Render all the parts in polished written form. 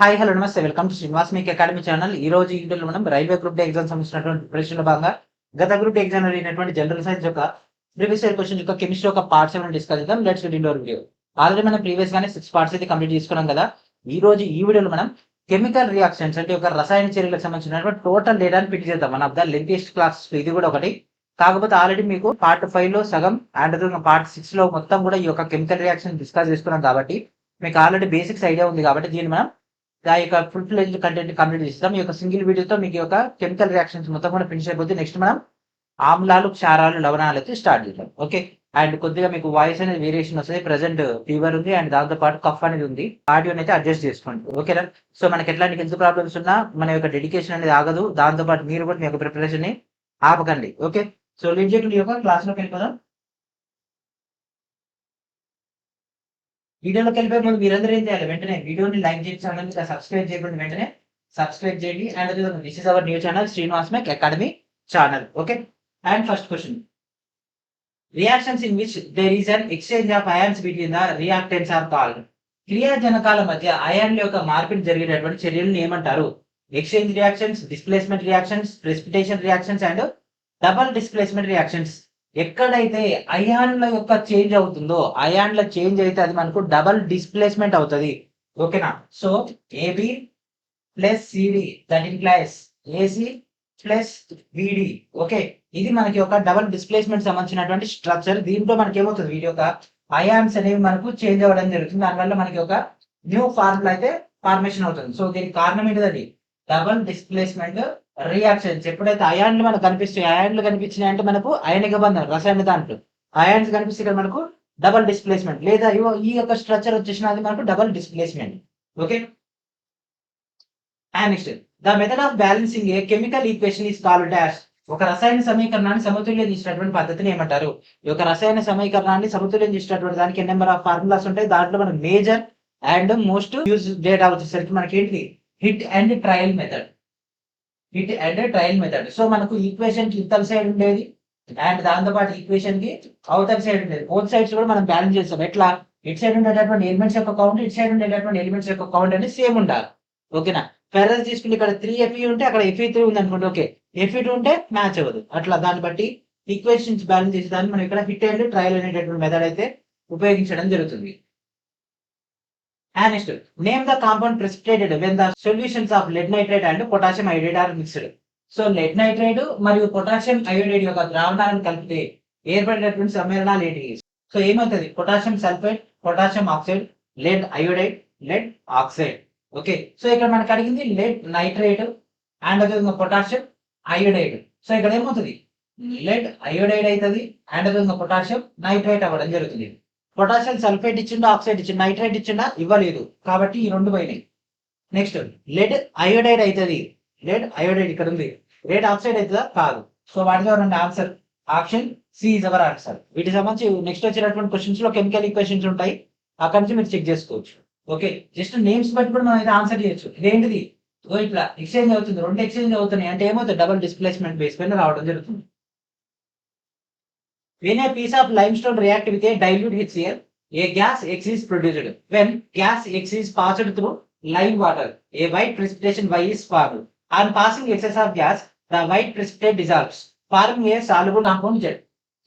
Hi hello నమస్తే welcome to Srinivas మీకు academy channel. ఈ రోజు ఈ వీడియోలో మనం రైల్వే గ్రూప్ డి ఎగ్జామ్ సంబంధించినటువంటి ప్రిపరేషన్ లో భాగంగా గత గ్రూప్ డి ఎగ్జామ్ అయినటువంటి జనరల్ సైన్స్ యొక్క ప్రీవియస్ ఇయర్ క్వశ్చన్ యొక్క కెమిస్ట్రీ ఒక పార్ట్స్ ఏమైనా డిస్కస్ చేద్దాం. Let's get into video. Already మనం ప్రీవియస్ గానే 6 పార్ట్స్ అయితే కంప్లీట్ చేసుకున్నాం కదా. ఈ రోజు ఈ వీడియోలో మనం కెమికల్ రియాక్షన్స్ అంటే ఒక రసాయన చర్యలకు సంబంధించినటువంటి టోటల్ డేటాను పిక్ చేద్దాం. One of the lengthiest classes ఇది కూడా ఒకటి. కాకపోతే ఆల్రెడీ మీకు పార్ట్ 5 లో సగం అండ్ పార్ట్ 6 లో మొత్తం కూడా ఈ యొక్క కెమికల్ రియాక్షన్ డిస్కస్ చేసుకున్నాం కాబట్టి మీకు ఆల్రెడీ బేసిక్స్ ఐడియా ఉంది కాబట్టి దీన్ని మనం దాని యొక్క ఫుల్ ఫ్లెడ్జ్డ్ కంటెంట్ కంప్లీట్ చేస్తాం. ఈ యొక్క సింగిల్ వీడియోతో మీకు యొక్క కెమికల్ రియాక్షన్స్ మొత్తం కూడా ఫినిష్ అయిపోతుంది. నెక్స్ట్ మనం ఆమ్లాలు, క్షారాలు, లవణాలు అయితే స్టార్ట్ చేద్దాం. ఓకే, అండ్ కొద్దిగా మీకు వాయిస్ అనేది వేరియేషన్ వస్తుంది. ప్రెసెంట్ ఫీవర్ ఉంది అండ్ దాంతో పాటు కఫ్ అనేది ఉంది. ఆడియోని అయితే అడ్జస్ట్ చేసుకోండి. ఓకేనా? సో మనకి ఎట్లాంటి హెల్త్ ప్రాబ్లమ్స్ ఉన్నా మన యొక్క డెడికేషన్ అనేది ఆగదు. దాంతో పాటు మీరు కూడా మీ యొక్క ప్రిపరేషన్ ని ఆపకండి. ఓకే, సో లింక్ యొక్క క్లాస్ లోకి వెళ్ళిపోదాం. వీడియోలోకి వెళ్ళిపోయే ముందు మీరందరూ ఏం చేయాలి, వెంటనే వీడియోని లైక్ చేసి ఛానల్ సబ్స్క్రైబ్ చేయకుండా వెంటనే సబ్స్క్రైబ్ చేయండి. And this is our new channel Srinivas make academy channel. Okay, and first question, reactions in which there is an exchange of ions between the reactants are called. క్రియాజనకాల మధ్య అయాన్ల యొక్క మార్పిడి జరిగేటటువంటి చర్యలను ఏమంటారు? Exchange reactions, displacement reactions, precipitation reactions and double displacement reactions. ఎక్కడైతే అయాన్ల యొక్క చేంజ్ అవుతుందో అయాన్ల చేంజ్ అయితే అది మనకు డబల్ డిస్ప్లేస్మెంట్ అవుతుంది. ఓకేనా? So AB plus CD that implies AC plus BD. Okay, ఇది మనకి ఒక డబల్ డిస్ప్లేస్మెంట్ సంబంధించినటువంటి స్ట్రక్చర్. దీంట్లో మనకి ఏమవుతుంది, వీటి యొక్క అయాన్స్ అనేవి మనకు చేంజ్ అవ్వడం జరుగుతుంది. దానివల్ల మనకి ఒక న్యూ ఫార్ములా అయితే ఫార్మేషన్ అవుతుంది. సో దీనికి కారణం ఏంటిది? Double displacement reactions. ఎప్పుడైతే అయాన్లు మనకు కనిపిస్తాయి, అయాన్లు కనిపించినాయి అంటే మనకు అయనిక బంధం రసాయన దాంట్లో అయాన్స్ కనిపిస్తే ఇక్కడ మనకు డబల్ డిస్ప్లేస్మెంట్, లేదా ఈ యొక్క స్ట్రక్చర్ వచ్చేసిన అది మనకు double displacement. Okay, and next the method of balancing A chemical equation is called dash. ఒక రసాయన సమీకరణాన్ని సమతుల్యం చేసినటువంటి పద్ధతిని ఏమంటారు? ఈ యొక్క రసాయన సమీకరణాన్ని సమతుల్యం చేసినటువంటి దానికి నెంబర్ ఆఫ్ ఫార్ములాస్ ఉంటాయి. దాంట్లో మన major and most use data వచ్చేసరికి మనకి ఏంటి, hit and trial method. Hit and trial method. So మనకు ఈక్వేషన్ కి ఇతర సైడ్ ఉండేది అండ్ దాంతో పాటు ఈక్వేషన్ కి అవతల సైడ్ ఉండేది. బోత్ సైడ్స్ కూడా మనం బ్యాలెన్స్ చేస్తాం. ఎట్లా? ఇటు సైడ్ ఉండేటటువంటి ఎలిమెంట్స్ యొక్క కౌంట్, ఇటు సైడ్ ఉండేటటువంటి ఎలిమెంట్స్ యొక్క కౌంట్ అనేది సేమ్ ఉండాలి. ఓకేనా? ఫెరస్ తీసుకుంటే ఇక్కడ 3Fe ఉంటే అక్కడ Fe3 ఉంది అనుకోండి. ఓకే, Fe2 ఉంటే మ్యాచ్ అవ్వదు. అట్లా దాన్ని బట్టి ఈక్వేషన్స్ బ్యాలెన్స్ చేసేదాన్ని మనం ఇక్కడ హిట్ అండ్ ట్రయల్ అనేటటువంటి మెథడ్ అయితే ఉపయోగించడం జరుగుతుంది. And next, name the compound precipitated when the solutions of lead nitrate and potassium iodide are mixed. So lead nitrate మరియు పొటాషియం అయోడైడ్ యొక్క ద్రావణాలను కలిపితే ఏర్పడేటటువంటి సమ్మేళనాలు ఏంటి? సో ఏమవుతుంది? Potassium sulphide, potassium oxide, lead iodide, lead oxide. Okay, so ఇక్కడ మనకు అడిగింది లెడ్ నైట్రేట్ అండ్ అదేవిధంగా పొటాషియం అయోడైడ్. సో ఇక్కడ ఏమవుతుంది? లెడ్ అయోడైడ్ అవుతుంది అండ్ అదేవిధంగా పొటాషియం నైట్రేట్ అవ్వడం జరుగుతుంది. పొటాషియం సల్ఫేట్ ఇచ్చిండు, ఆక్సైడ్ ఇచ్చిండు, నైట్రేట్ ఇచ్చిండా? ఇవ్వలేదు. కాబట్టి ఈ రెండు పోయినాయి. నెక్స్ట్ లెడ్ అయోడైడ్ అవుతుంది. లెడ్ అయోడైడ్ ఇక్కడ ఉంది. లెడ్ ఆక్సైడ్ అవుతుందా? కాదు. సో వాటిలో రెండు answer option C is our answer. వీటికి సంబంధించి నెక్స్ట్ వచ్చినటువంటి క్వశ్చన్స్ లో కెమికల్ ఈక్వేషన్స్ ఉంటాయి, అక్కడి నుంచి మీరు చెక్ చేసుకోవచ్చు. ఓకే, జస్ట్ నేమ్స్ బట్టి కూడా మనం అయితే ఆన్సర్ చేయొచ్చు. ఇదేంటిది? ఇట్లా ఎక్స్చేంజ్ అవుతుంది, రెండు ఎక్స్చేంజ్ అవుతున్నాయి అంటే ఏమవుతుంది? డబుల్ డిస్ప్లేస్మెంట్ బేస్ పైన రావడం జరుగుతుంది. When a piece of limestone react with a dilute HCl, a gas X is produced. When gas X is passed through lime water, a white precipitation Y is formed. On passing excess of gas, the white precipitate dissolves, forming a soluble compound Z.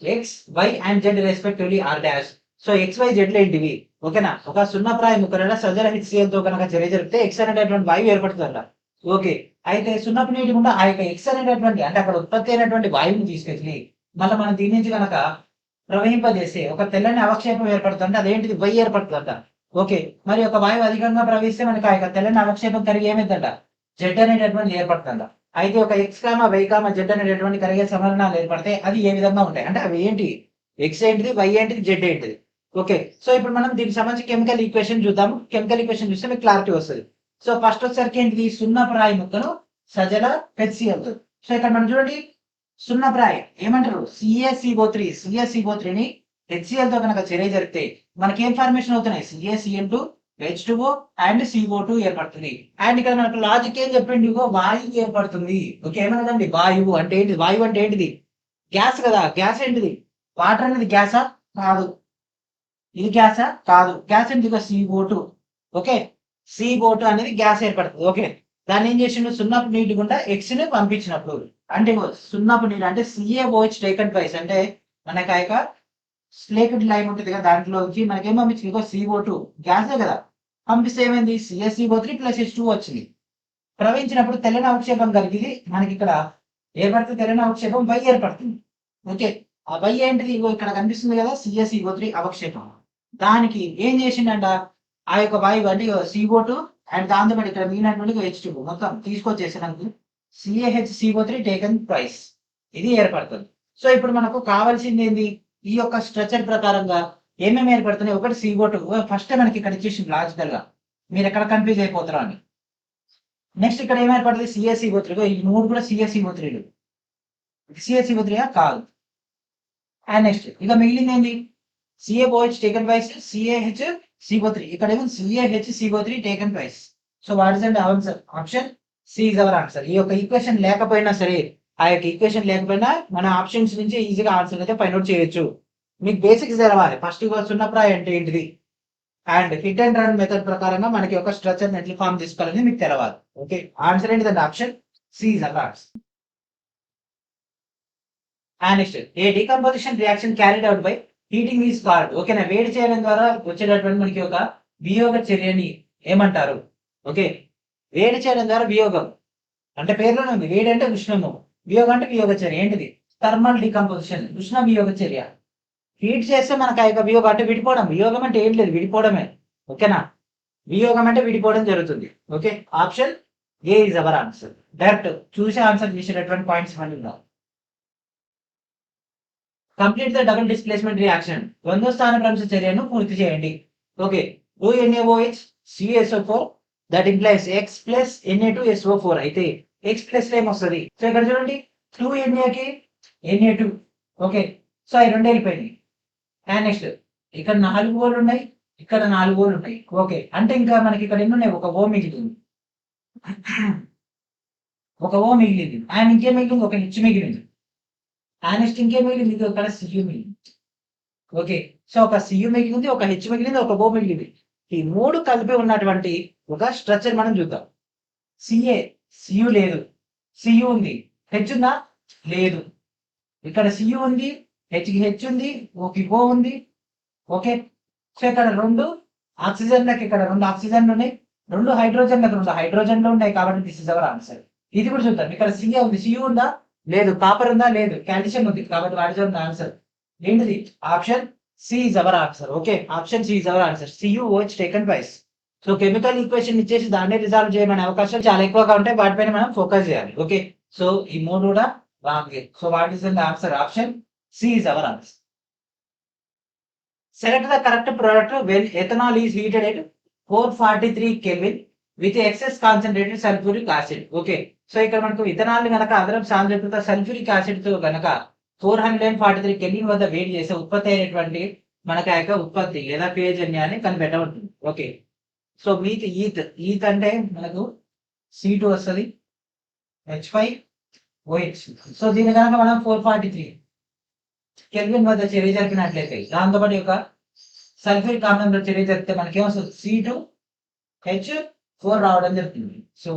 X, Y and Z respectively are dash. So X Y Z ఏంటివి? ఓకేనా? ఒక సున్నప్రాయ ముక్కల సజల HCl తో కనుక చర్య జరిపితే X అనేటటువంటి వాయువు ఏర్పడుతుందంట. Okay, అయితే సున్నపు నీటి గుండా ఆ యొక్క ఎక్స్ అనేటటువంటి అంటే అక్కడ ఉత్పత్తి అయినటువంటి వాయువుని తీసుకెళ్ళి మళ్ళీ మనం దీని నుంచి కనుక ప్రవహింపజేస్తే ఒక తెల్లని అవక్షేపం ఏర్పడుతుంటే అదేంటిది? వై ఏర్పడుతుందంట. ఓకే, మరి ఒక వాయువు అధికంగా ప్రవహిస్తే మనకి ఆ యొక్క తెల్లని అవక్షేపం కరిగి ఏమైందంట? జెడ్ అనేటటువంటి ఏర్పడుతుందంట. అయితే ఒక X comma why comma Z అనేటటువంటి కరిగే సమ్మేళనాలు ఏర్పడితే అది ఏ విధంగా ఉంటాయి అంటే అవి ఏంటి? ఎక్స్ ఏంటిది, వై ఏంటిది, జెడ్ ఏంటిది? ఓకే, సో ఇప్పుడు మనం దీనికి సంబంధించి కెమికల్ ఈక్వేషన్ చూద్దాము. కెమికల్ ఈక్వేషన్ చూస్తే మీకు క్లారిటీ వస్తుంది. సో ఫస్ట్ వచ్చేసరికి ఏంటిది? సున్నప్రాయ ముక్కను సజల HCl. సో ఇక్కడ మనం చూడండి, సున్నప్రాయ ఏమంటారు? CaCO3. CaCO3ని HCl తో కనుక చర్య జరిపితే మనకి ఏం ఫార్మేషన్ అవుతున్నాయి? CaCl2, H2O అండ్ CO2 ఏర్పడుతుంది. అండ్ ఇక్కడ మనకు లాజిక్ ఏం చెప్పింది? వాయువు ఏర్పడుతుంది. ఓకే, ఏమన్నదండి? వాయువు అంటే ఏంటిది? వాయువు అంటే ఏంటిది? గ్యాస్ కదా. గ్యాస్ ఏంటిది? వాటర్ అనేది గ్యాసా? కాదు. ఇది గ్యాసా? కాదు. గ్యాస్ ఏంటి? CO2. ఓకే, CO2 అనేది గ్యాస్ ఏర్పడుతుంది. ఓకే, దాన్ని ఏం చేసిండు, సున్నపు నీటి గుండా X ని పంపించినప్పుడు, అంటే సున్నపు నీరు అంటే CaOH టేకన్ ట్వైస్, అంటే మనకి ఆ యొక్క స్లేటెడ్ లైమ్ ఉంటుంది కదా, దాంట్లోకి మనకి ఏం పంపించింది, ఇంకో CO2 గ్యాసే కదా, పంపిస్తే ఏమైంది, CaCO3 + H2 వచ్చింది. ప్రవహించినప్పుడు తెల్లని అవక్షేపం కలిగి మనకి ఇక్కడ ఏర్పడుతుంది, తెల్లని అవక్షేపం Y ఏర్పడుతుంది. ఓకే, ఆ Y ఏంటిది, ఇగో ఇక్కడ కనిపిస్తుంది కదా, CaCO3 అవక్షేపం. దానికి ఏం చేసిండంట, ఆ యొక్క వాయువు అంటే CO2 అండ్ దాంతోపాటు ఇక్కడ మిగిలినటువంటి H2 మొత్తం తీసుకొచ్చేసినందుకు CaHCO3 టేకన్ ట్వైస్, ఇది ఏర్పడుతుంది. సో ఇప్పుడు మనకు కావాల్సింది ఏంది, ఈ యొక్క స్ట్రక్చర్ ప్రకారంగా ఏమేమి ఏర్పడుతున్నాయి, ఒకటి CO2 ఫస్ట్ మనకి ఇక్కడ ఇచ్చేసింది లాజికల్ గా, మీరు ఎక్కడ కన్ఫ్యూజ్ అయిపోతారా అని. నెక్స్ట్ ఇక్కడ ఏమైపడుతుంది, CaCO3, ఈ మూడు కూడా CaCO3లు, CaCO3 కాదు. అండ్ నెక్స్ట్ ఇక మిగిలింది ఏంది, CaOH టేకన్ ట్వైస్, CaHCO3, ఇక్కడ ఏమో CaHCO3 taken twice. So what is and answer, option C is our answer. ఈ యొక్క ఈక్వేషన్ లేకపోయినా సరే, ఆ యొక్క ఈక్వేషన్ లేకపోయినా మన ఆప్షన్స్ నుంచి ఈజీగా ఆన్సర్ అయితే ఫైండ్ అవుట్ చేయొచ్చు. మీకు బేసిక్స్ తెలవాలి, ఫస్ట్ సున్నప్రాయ అంటే ఏంటిది, and hit and run method ప్రకారంగా మనకి ఒక స్ట్రక్చర్ ఎట్లా ఫామ్ తీసుకోవాలని మీకు తెలవాలి. ఓకే, ఆన్సర్ ఏంటిదంటే option C is our answer. And next a decomposition reaction carried out by heating is called. ఓకేనా, వేడి చేయడం ద్వారా వచ్చేటటువంటి మనకి ఒక వియోగ చర్యని ఏమంటారు. ఓకే, వేడి చేయడం ద్వారా వియోగం అంటే పేరులోనే ఉంది, వేడి అంటే ఉష్ణము, వియోగం అంటే వియోగ చర్య, ఏంటిది థర్మల్ డీకంపోజిషన్, ఉష్ణ వియోగ చర్య. హీట్ చేస్తే మనకు ఆ యొక్క వియోగం అంటే విడిపోవడం, వియోగం అంటే ఏం లేదు విడిపోవడమే. ఓకేనా, వియోగం అంటే విడిపోవడం జరుగుతుంది. Okay, option A is our answer. Direct చూసి ఆన్సర్ చేసేటటువంటి పాయింట్స్ మళ్ళీ ఉన్నాం. Complete the double displacement reaction, ద్వంద్వ స్థాన భ్రంశ చర్యను పూర్తి చేయండి. Okay, 2NaOH CSO4 that implies X plus Na2SO4 అయితే X ప్లస్ ఏమొస్తుంది, సో ఇక్కడ చూడండి 2Na కి Na2. ఓకే, సో అవి రెండు వెళ్ళిపోయినాయి. అండ్ నెక్స్ట్ ఇక్కడ 4 ఓలు ఉన్నాయి, ఇక్కడ 4 ఓలు ఉన్నాయి. ఓకే, అంటే ఇంకా మనకి ఇక్కడ ఎన్ని ఉన్నాయి, ఒక ఓ మిగిలింది, ఒక ఓ మిగిలింది. అండ్ ఇంకేం మిగిలింది, ఒక హెచ్ మిగిలింది. అండ్ నెక్స్ట్ ఇంకేం మిగిలింది, ఇది ఒక సియు మిగిలింది. ఓకే, సో ఒక సియు మిగిలింది, ఒక హెచ్ మిగిలింది, ఒక ఓ మిగిలింది. ఈ మూడు కలిపి ఉన్నటువంటి ఒక స్ట్రక్చర్ మనం చూద్దాం. సియు లేదు, సియు ఉంది, హెచ్ ఉందా లేదు, ఇక్కడ సియు ఉంది, హెచ్ ఉంది, ఓకే ఓ ఉంది. ఓకే, సో ఇక్కడ రెండు ఆక్సిజన్లకు, ఇక్కడ రెండు ఆక్సిజన్లు ఉన్నాయి, రెండు హైడ్రోజన్లకు రెండు హైడ్రోజన్లు ఉన్నాయి, కాబట్టి దిస్ ఇస్ అవర్ ఆన్సర్. ఇది కూడా చూద్దాం, ఇక్కడ సిఏ ఉంది, సియు ఉందా లేదు, కాపర్ ఉందా లేదు, కాల్షియం ఉంది, కాబట్టి వాట్ ఇస్ అవర్ ఆన్సర్, ఏంటిది option C is our answer. Okay, option C is our answer, CuOH taken twice. So chemical equation ఇచ్చేసి దాన్ని రిజాల్వ్ చేయమనే అవకాశాలు చాలా ఎక్కువగా ఉంటాయి, వాటిపైన మనం ఫోకస్ చేయాలి. ఓకే, సో ఈ మూడు కూడా wrong. So what is the answer, option C is our answer. Select the correct product when ethanol is heated at 443 Kelvin with excess concentrated sulfuric acid. Okay, so ఇక్కడ మనకు ethanol గనక అదనపు సాంద్రత sulphuric acid తో గనక 443 kelvin వద్ద వేడి చేసే ఉత్పత్తి అయినటువంటి మనకు ఆ యొక్క ఉత్పత్తి లేదా పేజన్యాన్ని కనిపెట్టబడుతుంది. ఓకే, సో మీకు ఈత్ అంటే మనకు C2 వస్తుంది, H5OH. సో దీని కనుక మనం 443 కెల్విన్ వద్ద చర్య జరిపినట్లయితే, దాంతోపాటు యొక్క సల్ఫ్యూరిక్ ఆమ్లంలో చర్య జరిపితే మనకి ఏమొస్తుంది, C2H4 రావడం జరుగుతుంది. సో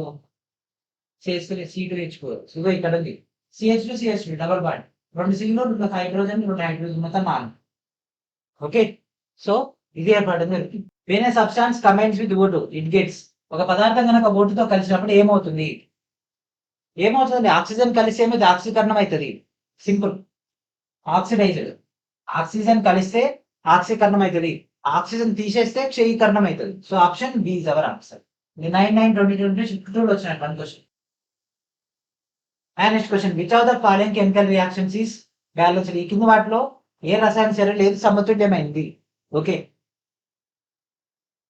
C2H4, సో ఇక్కడ ఉంది CH2CH2 డబల్ బాండ్, రెండు సిగ్లో రెండు హైడ్రోజన్ మొత్తం 4. ఓకే, సో ఇది ఏర్పడడం జరుగుతుంది. When a substance combines with O2 it gets, ఒక పదార్థం కనుక ఓటుతో కలిసినప్పుడు ఏమవుతుంది, ఆక్సిజన్ కలిసి ఏమైతే ఆక్సీకరణం అవుతుంది, సింపుల్ ఆక్సిడైజ్డ్. ఆక్సిజన్ కలిస్తే ఆక్సీకరణం అవుతుంది, ఆక్సిజన్ తీసేస్తే క్షయీకరణం అవుతుంది. So option B is our answer. 9/9/2022 వచ్చినట్టు one question. And next question, which of the following chemical reactions is balanced, ఈ కింద వాటిలో ఏ రసాయన చర్య లేదు సమతుల్యమైంది. Okay,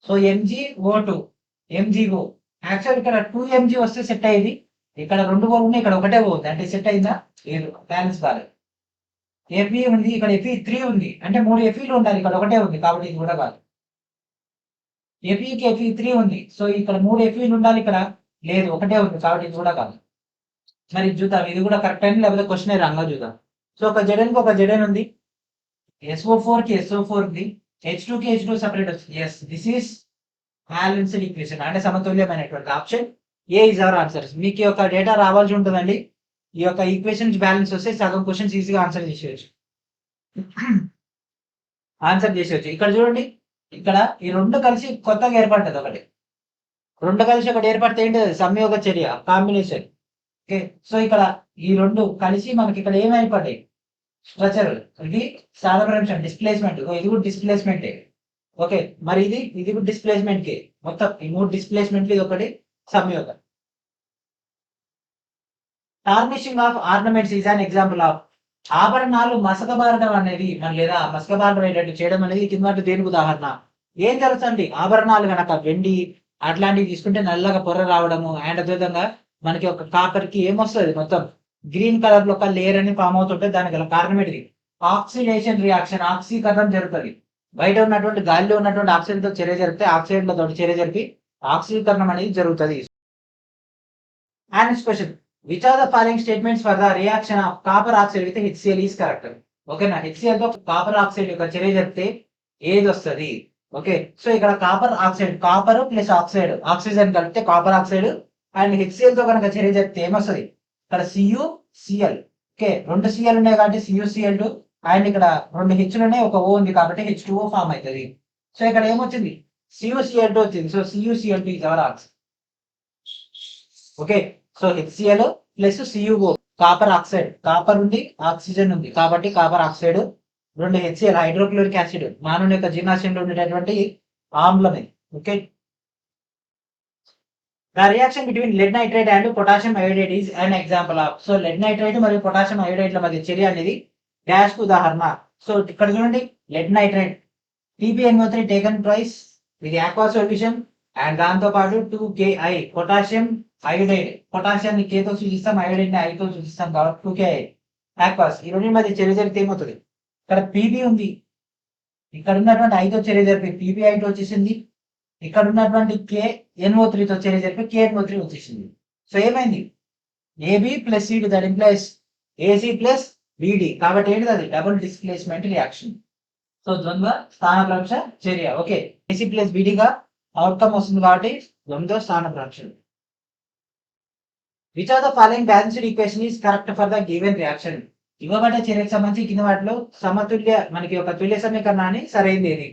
so MgO2 MgO, actual ఇక్కడ 2 Mg వస్తే సెట్ అయ్యేది, ఇక్కడ 2 ఓ ఉన్నాయి, ఇక్కడ ఒకటే ఓ ఉంది, అంటే సెట్ అయిందా లేదు, బ్యాలెన్స్ కాలేదు. Fe ఉంది, ఇక్కడ Fe3 ఉంది, అంటే 3 Feలు ఉండాలి, ఇక్కడ ఒకటే ఉంది, కాబట్టి ఇది కూడా కాదు. Feకి Fe3 ఉంది, సో ఇక్కడ 3 Feలు ఉండాలి, ఇక్కడ లేదు, ఒకటే ఉంది, కాబట్టి ఇది కూడా కాదు. మరి చూద్దాం, ఇది కూడా కరెక్ట్ అని లేకపోతే క్వశ్చన్ రాంగ్ చూద్దాం. సో ఒక జడన్ కి ఒక జడన్ ఉంది, SO4 కి SO4 ఉంది, H2 కి H2 సెపరేట్ వచ్చింది. Yes, this is balanced equation అంటే సమతుల్యమైనటువంటి option A is our answer. మీకు ఈ యొక్క డేటా రావాల్సి ఉంటుందండి. ఈ యొక్క ఈక్వేషన్స్ బ్యాలెన్స్ వస్తే సగం క్వశ్చన్స్ ఈజీగా ఆన్సర్ చేసేయచ్చు. ఇక్కడ చూడండి, ఇక్కడ ఈ రెండు కలిసి కొత్తగా ఏర్పడ్డది ఒకటి. రెండు కలిసి ఒకటి ఏర్పడితే ఏంటి? సంయోగ చర్య, కాంబినేషన్. ఓకే, సో ఇక్కడ ఈ రెండు కలిసి మనకి ఇక్కడ ఏమైపడ్డాయి? స్ట్రక్చర్. ఇది స్థానభ్రంశం, డిస్ప్లేస్మెంట్. ఇది కూడా డిస్ప్లేస్మెంటే. ఓకే, మరి ఇది కూడా డిస్ప్లేస్మెంట్ కి. మొత్తం ఈ మూడు డిస్ప్లేస్మెంట్ ఇది ఒకటి సంయోగం. Tarnishing of ornaments is an example of. ఆభరణాలు మసకబారడం అనేది లేదా మసకబారడం చేయడం అనేది కింద దేనికి ఉదాహరణ? ఏం జరుగుతుంది? ఆభరణాలు కనుక వెండి అట్లాంటివి తీసుకుంటే నల్లగా పొర రావడము, అండ్ అదేవిధంగా మనకి ఒక కాపర్ కి ఏమొస్తుంది? మొత్తం గ్రీన్ కలర్ లో ఒక లేయర్ అని ఫామ్ అవుతుంటే దానికి గల కారణం ఏంటిది? ఆక్సిడేషన్ రియాక్షన్, ఆక్సీకరణం జరుగుతుంది. బయట ఉన్నటువంటి గాలిలో ఉన్నటువంటి ఆక్సిజన్ తో చర్య జరిపితే ఆక్సిజన్ తో చర్య జరిపి ఆక్సీకరణం అనేది జరుగుతుంది. And next question, which are the following statements for the reaction of copper oxide with HCl is correct? ఓకేనా, HCl తో కాపర్ ఆక్సైడ్ యొక్క చర్య జరిపితే ఏది వస్తుంది? ఓకే, సో ఇక్కడ copper oxide, copper plus oxide, oxygen కలిపితే కాపర్ ఆక్సైడ్, అండ్ HCl తో కనుక చర్య జరిపితే ఏమొస్తుంది? ఇక్కడ CuCl. ఓకే, రెండు Cl ఉన్నాయి కాబట్టి CuCl2, అండ్ ఇక్కడ రెండు హెచ్లు ఉన్నాయి, ఒక O ఉంది కాబట్టి H2O ఫామ్ అవుతుంది. సో ఇక్కడ ఏమొచ్చింది? CuCl2 వచ్చింది. So CuCl2 is our answer. Okay, so HCl plus CuO, copper oxide, copper ఉంది, ఆక్సిజన్ ఉంది కాబట్టి కాపర్ ఆక్సైడ్, రెండు HCl హైడ్రోక్లోరిక్ యాసిడ్, మానవుని యొక్క జీర్ణాశయంలో ఉండేటటువంటి ఆమ్లమే. Okay, the reaction between lead nitrate and potassium iodide is an example of. So lead nitrate మరియు పొటాషియం అయోడైడ్ల మధ్య చర్య అనేది డాష్ కు ఉదాహరణ. సో ఇక్కడ చూడండి, lead nitrate TbNO3 taken twice, ఇది ఆక్వా సొల్యూషన్, అండ్ దాంతో పాటు 2Ki పొటాషియం అయోడైడ్, పొటాషియాన్ని K తో సూచిస్తాం, అయోడైడ్ ని I తో సూచిస్తాం కాబట్టి 2Ki ఆక్వాస్. ఈ రెండు మధ్య చర్య జరిపితే ఏమవుతుంది? ఇక్కడ Pb ఉంది, ఇక్కడ ఉన్నటువంటి I తో చర్య జరిపి PbI వచ్చేసింది, ఇక్కడ ఉన్నటువంటి KNO3 తో చర్య జరిపి KNO3 వచ్చేసింది. సో ఏమైంది? AB plus CD, that implies AC plus BD. కాబట్టి ఏంటిది? అది డబుల్ డిస్ప్లేస్మెంట్ రియాక్షన్. సో ద్వంద్వ స్థానభ్రంశ చర్య. ఓకే, AC ప్లస్ BD గా అవుట్కమ్ వస్తుంది కాబట్టి ద్వంద్వ స్థానభ్రంశం. Which are the following balanced equation is correct for the given reaction? ఇవ్వబడ్డ చర్యకు సంబంధించి కింద వాటిలో సమతుల్య మనకి ఒక తుల్య సమీకరణాన్ని సరైనది ఏది?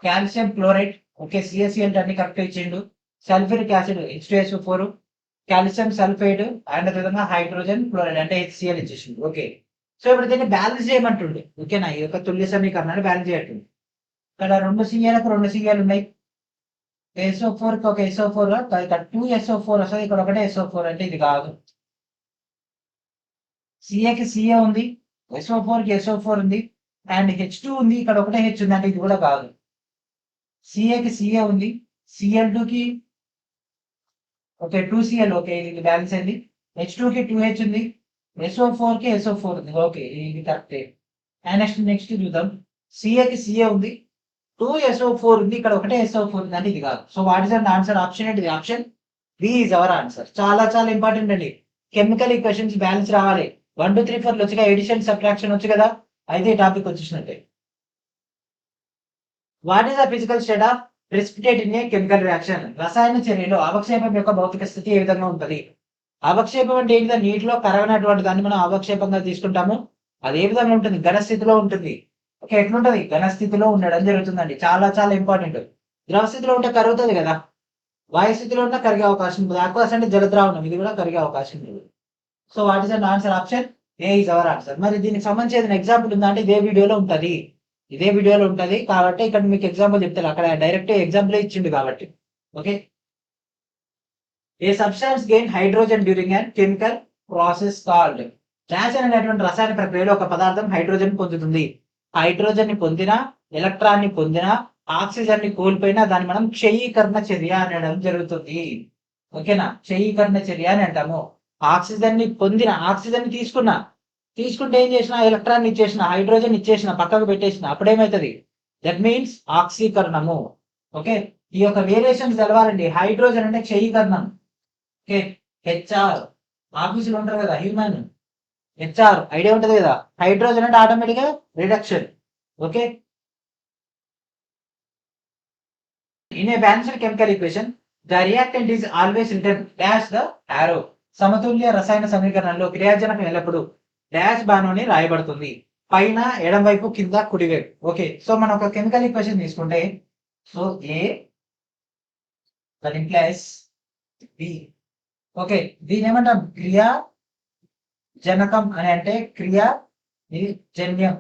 కాల్షియం క్లోరైడ్, ఓకే, CaCl అన్ని కరెక్ట్ ఇచ్చిండు. Sulphuric acid H2SO4, calcium sulphide, and అదేవిధంగా హైడ్రోజన్ క్లోరైడ్ అంటే HCl ఇచ్చేసిండు. ఓకే, సో ఇప్పుడు దీన్ని బ్యాలెన్స్ చేయమంటుండే. ఓకేనా, ఈ యొక్క తుల్య సమీకరణాన్ని బ్యాలెన్స్ చేయట్టుంది. ఇక్కడ రెండు Clకు రెండు Cl ఉన్నాయి, SO4 కి ఒక SO4, ఇక్కడ 2SO4 వస్తుంది, ఇక్కడ ఒకటే SO4 అంటే ఇది కాదు. Caకి Ca ఉంది, SO4 కి SO4 ఉంది, అండ్ H2 ఉంది, ఇక్కడ ఒకటే H ఉంది అంటే ఇది కూడా కాదు. Caకి Ca ఉంది, Cl2 కి ఓకే 2Cl, ఓకే ఇది బ్యాలెన్స్ అయింది. H2 కి 2H ఉంది, SO4 కి SO4 ఉంది, ఓకే ఇది కరెక్టే. అండ్ నెక్స్ట్ చూద్దాం, Caకి Ca ఉంది, 2SO4 ఉంది, ఇక్కడ ఒకటే SO4 ఉంది అంటే ఇది కాదు. So what is the answer? Option ఏంటిది? Option B is our answer. చాలా చాలా ఇంపార్టెంట్ అండి. కెమికల్ ఈక్వేషన్స్ బ్యాలెన్స్ రావాలి. 1 2 3 4 వచ్చి ఎడిషన్ సబ్ట్రాక్షన్ వచ్చు కదా, అయితే ఈ టాపిక్ వచ్చేసినట్టే. What is the physical state of precipitate in a chemical reaction? రసాయన చర్యలో అవక్షేపం యొక్క భౌతిక స్థితి ఏ విధంగా ఉంటుంది? అవక్షేపం అంటే ఏంటిదో? నీటిలో కరగనటువంటి దాన్ని మనం అవక్షేపంగా తీసుకుంటాము. అది ఏ విధంగా ఉంటుంది? ఘన స్థితిలో ఉంటుంది. ఓకే, ఎట్లుంటది? ఘన స్థితిలో ఉండడం జరుగుతుందండి. చాలా చాలా ఇంపార్టెంట్. ద్రవ స్థితిలో ఉంటే కరుగుతుంది కదా, వాయు స్థితిలో ఉంటే కరిగే అవకాశం ఉంటుంది. ఆక్వాస్ అంటే జలద్రావణం, ఇది కూడా కరిగే అవకాశం ఉంటుంది. So what is the answer? Option A is our answer. మరి దీనికి సంబంధించిన ఎగ్జాంపుల్ ఉందా అంటే ఇదే వీడియోలో ఉంటది కాబట్టి ఇక్కడ మీకు ఎగ్జాంపుల్ చెప్తాను. అక్కడ డైరెక్ట్ ఎగ్జాంపుల్ ఇచ్చిండు కాబట్టి. Okay, A substance gain hydrogen during and chemical process called. Dash అనేటువంటి రసాయన ప్రక్రియలో ఒక పదార్థం హైడ్రోజన్ పొందుతుంది. హైడ్రోజన్ ని పొందినా, ఎలక్ట్రాన్ ని పొందినా, ఆక్సిజన్ ని కోల్పోయినా దాన్ని మనం క్షయీకరణ చర్య అనడం జరుగుతుంది. ఓకేనా, క్షయీకరణ చర్య అని అంటాము. ఆక్సిజన్ ని పొందిన, ఆక్సిజన్ ని తీసుకుంటే ఏం చేసిన? ఎలక్ట్రాన్ ఇచ్చేసిన, హైడ్రోజన్ ఇచ్చేసిన, పక్కకు పెట్టేసిన, అప్పుడేమవుతుంది? That means ఆక్సీకరణము. ఓకే, ఈ యొక్క వేరియేషన్స్ తెలవాలండి. హైడ్రోజన్ అంటే క్షయీకరణం. ఓకే, HR ఆఫీసులో ఉంటారు కదా హ్యూమన్, HR ఐడియా ఉంటది కదా. హైడ్రోజన్ అంటే ఆటోమేటిక్ గా reduction. Okay, in a balanced chemical equation the reactant is always return dash the ఆరో. సమతుల్య రసాయన సమీకరణంలో క్రియాజనకం ఎల్లప్పుడు డాష్ బాణంని రాయబడుతుంది. పైన ఎడం వైపు, కింద కుడివైపు. ఓకే, సో మనం ఒక కెమికల్ ఈక్వేషన్ తీసుకుంటే, so A that implies B. Okay, దీని ఏమంటాం? క్రియా జనకం అని అంటే క్రియా, ఇది జన్యం.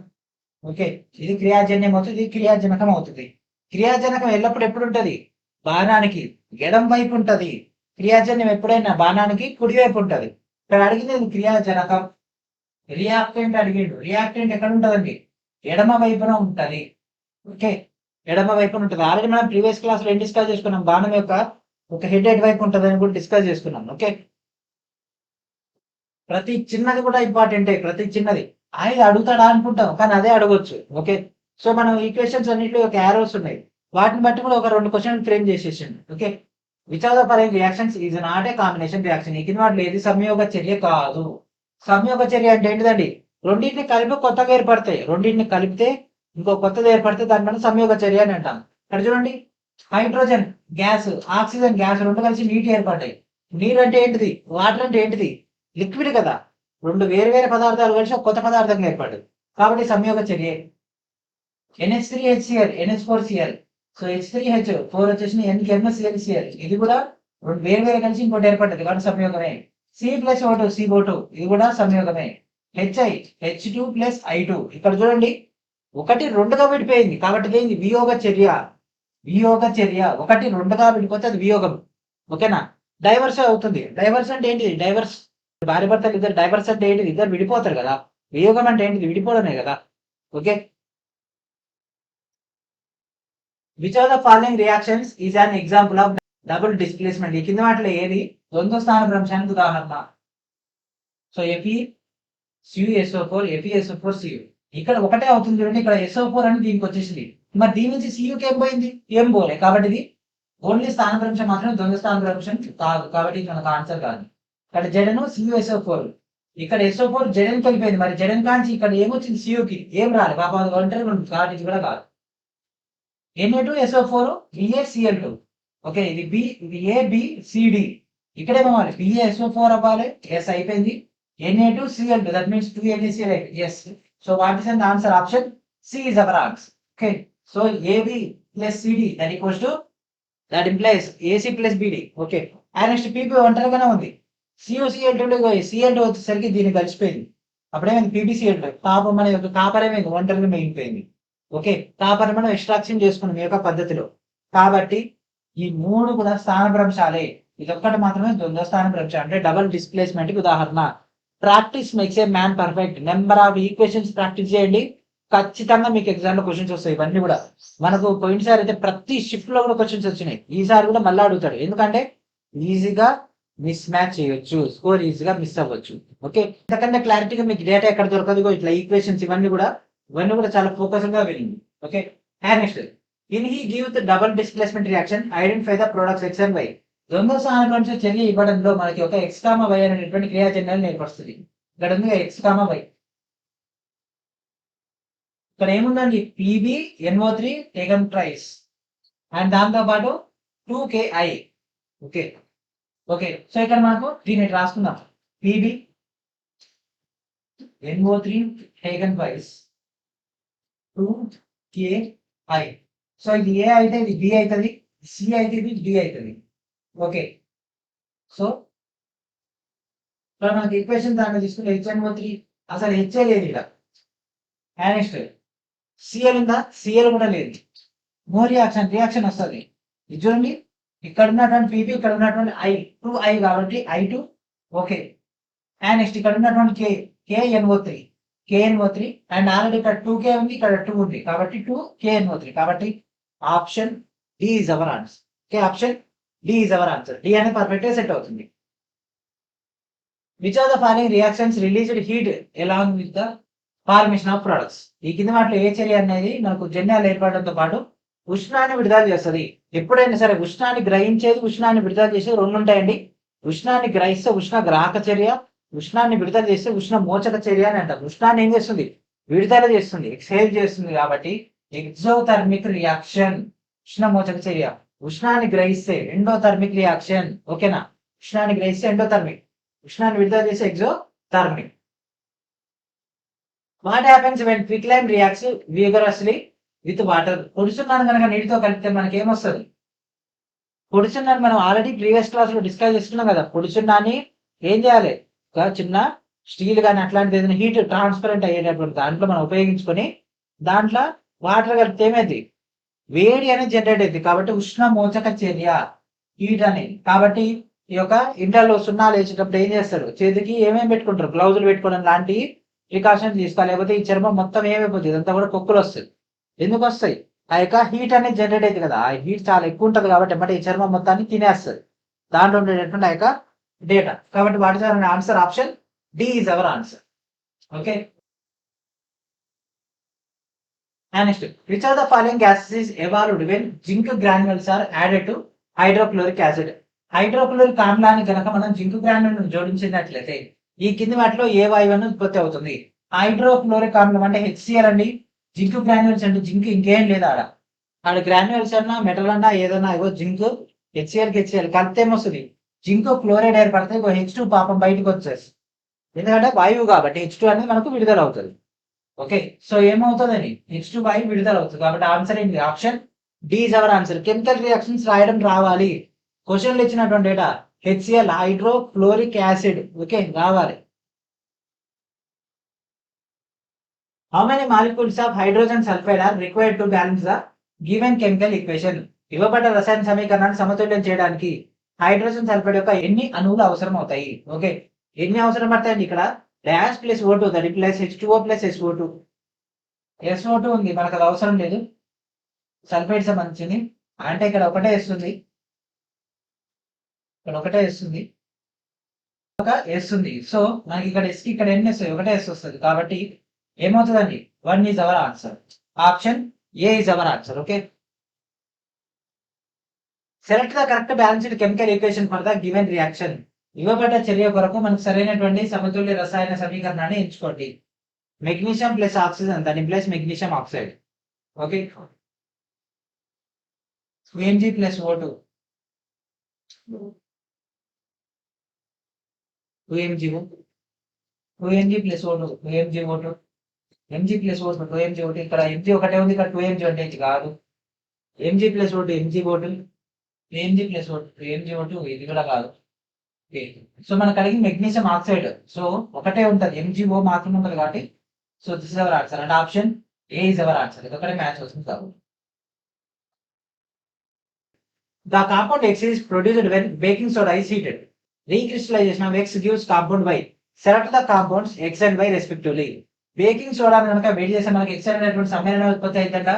ఓకే, ఇది క్రియాజన్యం అవుతుంది, ఇది క్రియాజనకం అవుతుంది. క్రియాజనకం ఎల్లప్పుడు ఎప్పుడు ఉంటది? బాణానికి ఎడం వైపు ఉంటది. క్రియాజన్యం ఎప్పుడైనా బాణానికి కుడివైపు ఉంటది. ఇక్కడ అడిగింది ఇది క్రియాజనకం. రియాక్టెంట్ అడిగిండు. రియాక్టెంట్ ఎక్కడ ఉంటదండి? ఎడమ వైపున ఉంటది. ఓకే, ఎడమ వైపున ఉంటది. ఆల్రెడీ మనం ప్రీవియస్ క్లాస్ లో ఏం డిస్కస్ చేసుకున్నాం? బాణం యొక్క ఒక హెడ్ వైపు ఉంటది అని కూడా డిస్కస్ చేసుకున్నాం. ఓకే, ప్రతి చిన్నది కూడా ఇంపార్టెంటే. ప్రతి చిన్నది ఆయన అడుగుతాడా అనుకుంటాం, కానీ అదే అడగొచ్చు. ఓకే, సో మనం ఈక్వేషన్స్ అన్నింటిలో ఒక యారోస్ ఉన్నాయి, వాటిని బట్టి కూడా ఒక 2 క్వశ్చన్ ఫ్రేమ్ చేసేసింది. Okay, which of the following reactions is not a combination reaction. ఈ కింద వాటిలో ఏది సంయోగ చర్య కాదు. సంయోగ చర్య అంటే ఏంటిదండి? రెండింటిని కలిపి కొత్తగా ఏర్పడతాయి. రెండింటిని కలిపితే ఇంకో కొత్తది ఏర్పడితే దాన్ని మనం సంయోగ చర్య అని అంటాం. ఇక్కడ చూడండి, హైడ్రోజన్ గ్యాస్, ఆక్సిజన్ గ్యాస్ రెండు కలిసి నీటి ఏర్పడ్డాయి. నీరు అంటే ఏంటిది? వాటర్ అంటే ఏంటిది? లిక్విడ్ కదా. రెండు వేరు వేరు పదార్థాలు కలిసి ఒక కొత్త పదార్థంగా ఏర్పడ్డది, కాబట్టి సంయోగ చర్య. NH3HCl, NH4Cl. సో H3H 4 వచ్చేసి NCl. ఇది కూడా రెండు వేరు వేరు కలిసి ఇంకోటి ఏర్పడ్డది, కాబట్టి సంయోగమే. C+O2 CO2, ఇది కూడా సంయోగమే. H2+I2. ఇక్కడ చూడండి, ఒకటి రెండుగా విడిపోయింది కాబట్టి ఏంది? వియోగ చర్య. వియోగ చర్య. ఒకటి రెండుగా విడిపోతే అది వియోగం. ఓకేనా? డైవర్స్ అవుతుంది. డైవర్స్ అంటే ఏంటిది? డైవర్స్ భార్య భర్తలు ఇద్దరు డైవర్స్ అంటే ఏంటిది? ఇద్దరు విడిపోతారు కదా. వియోగం అంటే ఏంటిది? విడిపోవడమే కదా. Okay, which of the following reactions is an example of double displacement. ఈ కింద వాటిలో ఏది ద్వంద్వ స్థాన భ్రంశానికి ఉదాహరణ? So FeCuSO4, FeSO4Cu. ఇక్కడ ఒకటే అవుతుంది చూడండి. ఇక్కడ SO4 అని దీనికి వచ్చేసింది. మరి దీని నుంచి Cuకి ఏం పోయింది? ఏం పోలే. కాబట్టి ఇది ఓన్లీ స్థాన భ్రంశం మాత్రమే, ద్వంద్వ స్థాన భ్రంశం కాదు. కాబట్టి ఇది మనకు ఆన్సర్ కాదు. ఇక్కడ జడను CuSO4, ఇక్కడ SO4 జడన్ కలిపోయింది. మరి జడన్ కాంచి ఇక్కడ ఏమొచ్చింది? Cuకి ఏం రాలి పాప, అది ఒంటరి కాబట్టి ఇది కూడా కాదు. Na2SO4 BaCl2. ఓకే, ఇది B, ఇది ABCD. ఇక్కడేమో BaSO4 అవ్వాలి. ఎస్ అయిపోయింది. Na2Cl2, that means 2NaCl. yes. So what is the answer? Option C is our answer. Okay, so AB plus CD that equals to, that implies AC plus BD. Okay, and next PP ఒంటరిగానే ఉంది. CuCl2 Cl2 వచ్చేసరికి దీన్ని కలిసిపోయింది. అప్పుడేమైంది? PbCl2. పాపం మన యొక్క copper ఏమైంది? ఒంటరిగా మిగిలిపోయింది. ఓకే, కాపర్ మనం ఎక్స్ట్రాక్షన్ చేసుకున్నాం ఈ యొక్క పద్ధతిలో. కాబట్టి ఈ మూడు కూడా స్థాన భ్రంశాలే. ఇది ఒక్కటి మాత్రమే ద్వంద్వ స్థాన భ్రంశం, అంటే డబుల్ డిస్ప్లేస్మెంట్ కి ఉదాహరణ. Practice makes a man perfect. Number of equations practice చేయండి, ఖచ్చితంగా మీకు ఎగ్జామ్ లో క్వశ్చన్స్ వస్తాయి. ఇవన్నీ కూడా మనకు పోయినసారి అయితే ప్రతి షిఫ్ట్ లో కూడా క్వశ్చన్స్ వచ్చినాయి. ఈసారి కూడా మళ్ళీ అడుగుతాడు, ఎందుకంటే ఈజీగా మిస్ మ్యాచ్ చేయొచ్చు, స్కోర్ ఈజీగా మిస్ అవ్వచ్చు. ఓకే, ఎందుకంటే క్లారిటీగా మీకు డేటా ఎక్కడ దొరకదు. ఇట్లా ఈక్వేషన్స్ ఇవన్నీ కూడా చాలా ఫోకస్ గా వినింది. Okay, next in the given the double displacement reaction identify the products X and Y. ద్వంద్వ స్థాన భ్రంశ చర్య ఇవ్వడంలో మనకి ఒక X, Y అనేటువంటి క్రియాజన్యాలు ఏర్పరుస్తుంది. ఇక్కడ ఉంది X, Y. ఇక్కడ ఏముందండి? PbNO3 టేకన్ ట్రైస్ అండ్ దాంతో పాటు 2Ki. ఓకే, ఓకే, సో ఇక్కడ మనకు దీన్ని రాసుకుందాం. PbNO3 taken thrice 2Ki. So ఇది A అయితే ఇది B అవుతుంది, C అయితే ఇది D అవుతుంది. ఓకే, సో ఇక్కడ మనకి ఈక్వేషన్ దాన్ని తీసుకుంటే HNO3 అసలు హెచ్చే లేదు ఇక్కడ. నెక్స్ట్ Cl ఉందా? Cl కూడా లేదు. నో రియాక్షన్ వస్తుంది. ఇది చూడండి, ఇక్కడ ఉన్నటువంటి PP, ఇక్కడ ఉన్నటువంటి I, 2I కాబట్టి I2. ఓకే, నెక్స్ట్ ఇక్కడ ఉన్నటువంటి KNO3 అండ్ ఆల్రెడీ ఇక్కడ 2K ఉంది, ఇక్కడ 2 ఉంది కాబట్టి 2KNO3. కాబట్టి option D is our answer. Okay, option D is our answer. D అనేది పర్ఫెక్ట్ గా సెట్ అవుతుంది. Which of the following reactions released heat along with the formation of products. ఈ కింద వాటిలో ఏ చర్య అనేది మనకు జన్యాలు ఏర్పడడంతో పాటు ఉష్ణాన్ని విడుదల చేస్తుంది. ఎప్పుడైనా సరే ఉష్ణాన్ని గ్రహించేది, ఉష్ణాన్ని విడుదల చేసేది రెండు ఉంటాయండి. ఉష్ణాన్ని గ్రహిస్తే ఉష్ణ గ్రాహక చర్య, ఉష్ణాన్ని విడుదల చేస్తే ఉష్ణ మోచక చర్య అని అంటారు. ఉష్ణాన్ని ఏం చేస్తుంది? విడుదల చేస్తుంది, ఎక్స్హేల్ చేస్తుంది. కాబట్టి ఎగ్జోథర్మిక్ రియాక్షన్, ఉష్ణ మోచక చర్య. ఉష్ణాన్ని గ్రహిస్తే ఎండోథర్మిక్ రియాక్షన్. ఓకేనా? ఉష్ణాన్ని గ్రహిస్తే ఎండోథర్మిక్, ఉష్ణాన్ని విడుదల చేసే exothermic. What happens when quicklime reacts vigorously with water? పొడిచున్నాను కనుక నీటితో కలిపితే మనకి ఏమొస్తుంది? పొడిచున్నాను మనం ఆల్రెడీ ప్రీవియస్ క్లాస్ లో డిస్కస్ చేసుకున్నాం కదా. పొడిచున్నాన్ని ఏం చేయాలి? ఒక చిన్న స్టీల్ కానీ అట్లాంటిది ఏదైనా హీట్ ట్రాన్స్పరెంట్ అయ్యేటటువంటి దాంట్లో మనం ఉపయోగించుకొని దాంట్లో వాటర్ కలిపితే ఏమైంది? వేడి అనేది జనరేట్ అయింది. కాబట్టి ఉష్ణ మోచక చర్య, హీట్ అనేది. కాబట్టి ఈ యొక్క ఇంటర్లో సున్నాలు వేసేటప్పుడు ఏం చేస్తారు? చేతికి ఏమేమి పెట్టుకుంటారు? గ్లౌజులు పెట్టుకోవడం లాంటి ప్రికాషన్ తీసుకోవాలి. లేకపోతే ఈ చర్మం మొత్తం ఏమైపోతుంది? ఇదంతా కూడా పొక్కులు వస్తాయి. ఎందుకు వస్తాయి? ఆ యొక్క హీట్ అనేది జనరేట్ అవుతుంది కదా. ఆ హీట్ చాలా ఎక్కువ ఉంటుంది కాబట్టి అంటే ఈ చర్మం మొత్తాన్ని తినేస్తుంది దాంట్లో ఉండేటటువంటి ఆ యొక్క డేటా. కాబట్టి what is our answer? Option D is our answer. Okay. Next, which are the following gases is evolved when zinc granules are added to hydrochloric acid? Hydrochloric ఆమ్లాన్ని కనుక మనం జింక్ గ్రాన్యుల్ జోడించినట్లయితే ఈ కింది వాటిలో ఏ వాయువు ఉత్పత్తి అవుతుంది? హైడ్రోక్లోరిక్ ఆమ్లం అంటే HCl అండి. జింక్ గ్రాన్యుల్స్ అంటే జింక్ ఇంకేం లేదా ఆడ గ్రాన్యుల్స్ అన్నా మెటల్ అన్నా ఏదన్నా ఇగో జింక్ HCl కలిపితే ఏమొస్తుంది? జింక్ క్లోరైడ్ ఏర్పడితే H2 పాపం బయటకు వచ్చేస్తుంది. ఎందుకంటే వాయువు కాబట్టి H2 అనేది మనకు విడుదల అవుతుంది. ఓకే. సో ఏమవుతుందని H2 వాయువు విడుదల అవుతుంది. కాబట్టి ఆన్సర్ ఏంటి? Option D is our answer. Chemical reactions రాయడం రావాలి. క్వశ్చన్లు ఇచ్చినటువంటి data HCl hydrochloric acid. Okay, రావాలి. How many molecules of hydrogen sulphide are required to balance the given chemical equation? ఇవ్వబడ్డ రసాయన సమీకరణాన్ని సమతుల్యం చేయడానికి హైడ్రోజన్ సల్ఫైడ్ యొక్క ఎన్ని అణువులు అవసరం అవుతాయి? ఓకే, ఎన్ని అవసరం పడతాయండి? ఇక్కడ dash plus O2 that plus H2O plus SO2. SO2 ఉంది, మనకు అది అవసరం లేదు. సల్ఫైడ్ సంబంధించింది అంటే ఇక్కడ ఒకటే వస్తుంది, ఇక్కడ ఒకటే వస్తుంది, ఒక ఎస్ ఉంది. సో మనకి ఇక్కడ ఎస్ కి ఇక్కడ ఎన్ని వస్తాయి? ఒకటే ఎస్ వస్తుంది. కాబట్టి ఏమవుతుందండి? 1 is our answer. Option A is our answer. Okay. Select the correct balanced chemical equation for the given reaction. ఇవ్వబడ్డ చర్య కొరకు మనకు సరైనటువంటి సమతుల్య రసాయన సమీకరణాన్ని ఎంచుకోండి. మెగ్నీషియం ప్లస్ ఆక్సిజన్ దాని plus magnesium oxide. Okay. Mg plus O2, 2MgO, 2Mg plus O2, 2MgO2, Mg plus O2, 2MgO2. ఇక్కడ Mg ఒకటే ఉంది, ఇక్కడ 2Mg అంటే ఇది కాదు. Mg plus O2, MgO2, Mg plus O2, 2MgO2, ఇది కూడా కాదు. ఓకే. సో మనకు కలిగి మెగ్నీషియం ఆక్సైడ్. సో ఒకటే ఉంటుంది, MgO మాత్రమే ఉంటుంది. కాబట్టి so this is our answer and option A is our answer. ఇది ఒకటే మ్యాచ్ వస్తుంది కాబట్టి. The compound X is produced when baking soda is heated. Recrystallization of X gives compound Y. Select the compounds X and Y respectively. Baking soda కనుక వేడి చేస్తే మనకి X అనేటువంటి సమ్మేళనం ఉత్పత్తి అయిందంట.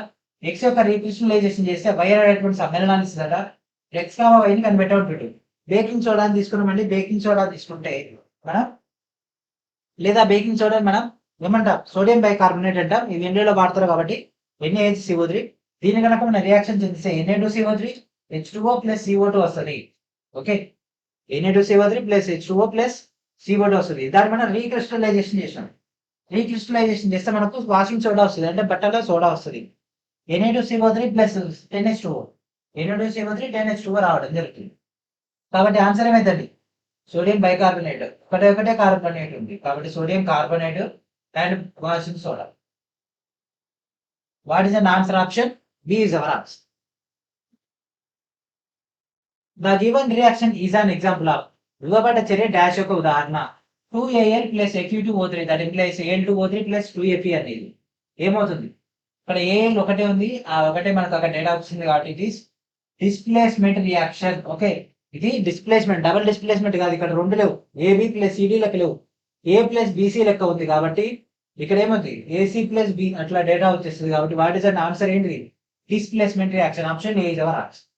X యొక్క రీక్రిస్టలైజేషన్ చేస్తే Y అనేటువంటి సమ్మేళనాన్ని ఇస్తుందట. X, Y ని కనిపెట్టేటట్టు బేకింగ్ సోడాని తీసుకున్నామండి. బేకింగ్ సోడా తీసుకుంటే మనం లేదా బేకింగ్ సోడా మనం ఏమంటాం? సోడియం బైకార్బోనేట్ అంటాం. ఇవి ఇండియాలో వాడతారు కాబట్టి NaHCO3. దీని కనుక మన reaction చెందిస్తే Na2CO3 H2O plus CO2 వస్తుంది. Okay, Na2CO3 plus H2O plus CO2 వస్తుంది. దాన్ని మనం రీక్రిస్టలైజేషన్ చేసాం. రీక్రిస్టలైజేషన్ చేస్తే మనకు వాషింగ్ సోడా వస్తుంది, అంటే బట్టలో సోడా వస్తుంది. Na2CO3 plus 10H2O, Na2CO3 10H2O రావడం జరుగుతుంది. కాబట్టి ఆన్సర్ ఏమైందండి? Sodium bicarbonate. ఒకటే కార్బోనేట్ ఉంది కాబట్టి sodium carbonate and washing soda. What is an answer? Option B is our answer. The given reaction is an example of ఇవ్వబడ్డ చర్య డాష్ యొక్క ఉదాహరణ. 2Al plus Fe2O3 that implies Al2O3 plus 2Fe అనేది ఏమవుతుంది? ఇక్కడ Al ఒకటే ఉంది, ఆ ఒకటే మనకు అక్కడ డేటా వచ్చింది కాబట్టి ఇది డిస్ప్లేస్మెంట్ రియాక్షన్. ఓకే, ఇది డిస్ప్లేస్మెంట్, డబుల్ డిస్ప్లేస్మెంట్ కాదు. ఇక్కడ రెండు లేవు, AB ప్లస్ CD లెక్క లేవు, A ప్లస్ BC లెక్క ఉంది. కాబట్టి ఇక్కడ ఏముంది? AC ప్లస్ B అట్లా డేటా వచ్చేస్తుంది. కాబట్టి వాట్ ఈస్ అన్ ఆన్సర్ ఏంటిది? Displacement reaction. Option A is our answer.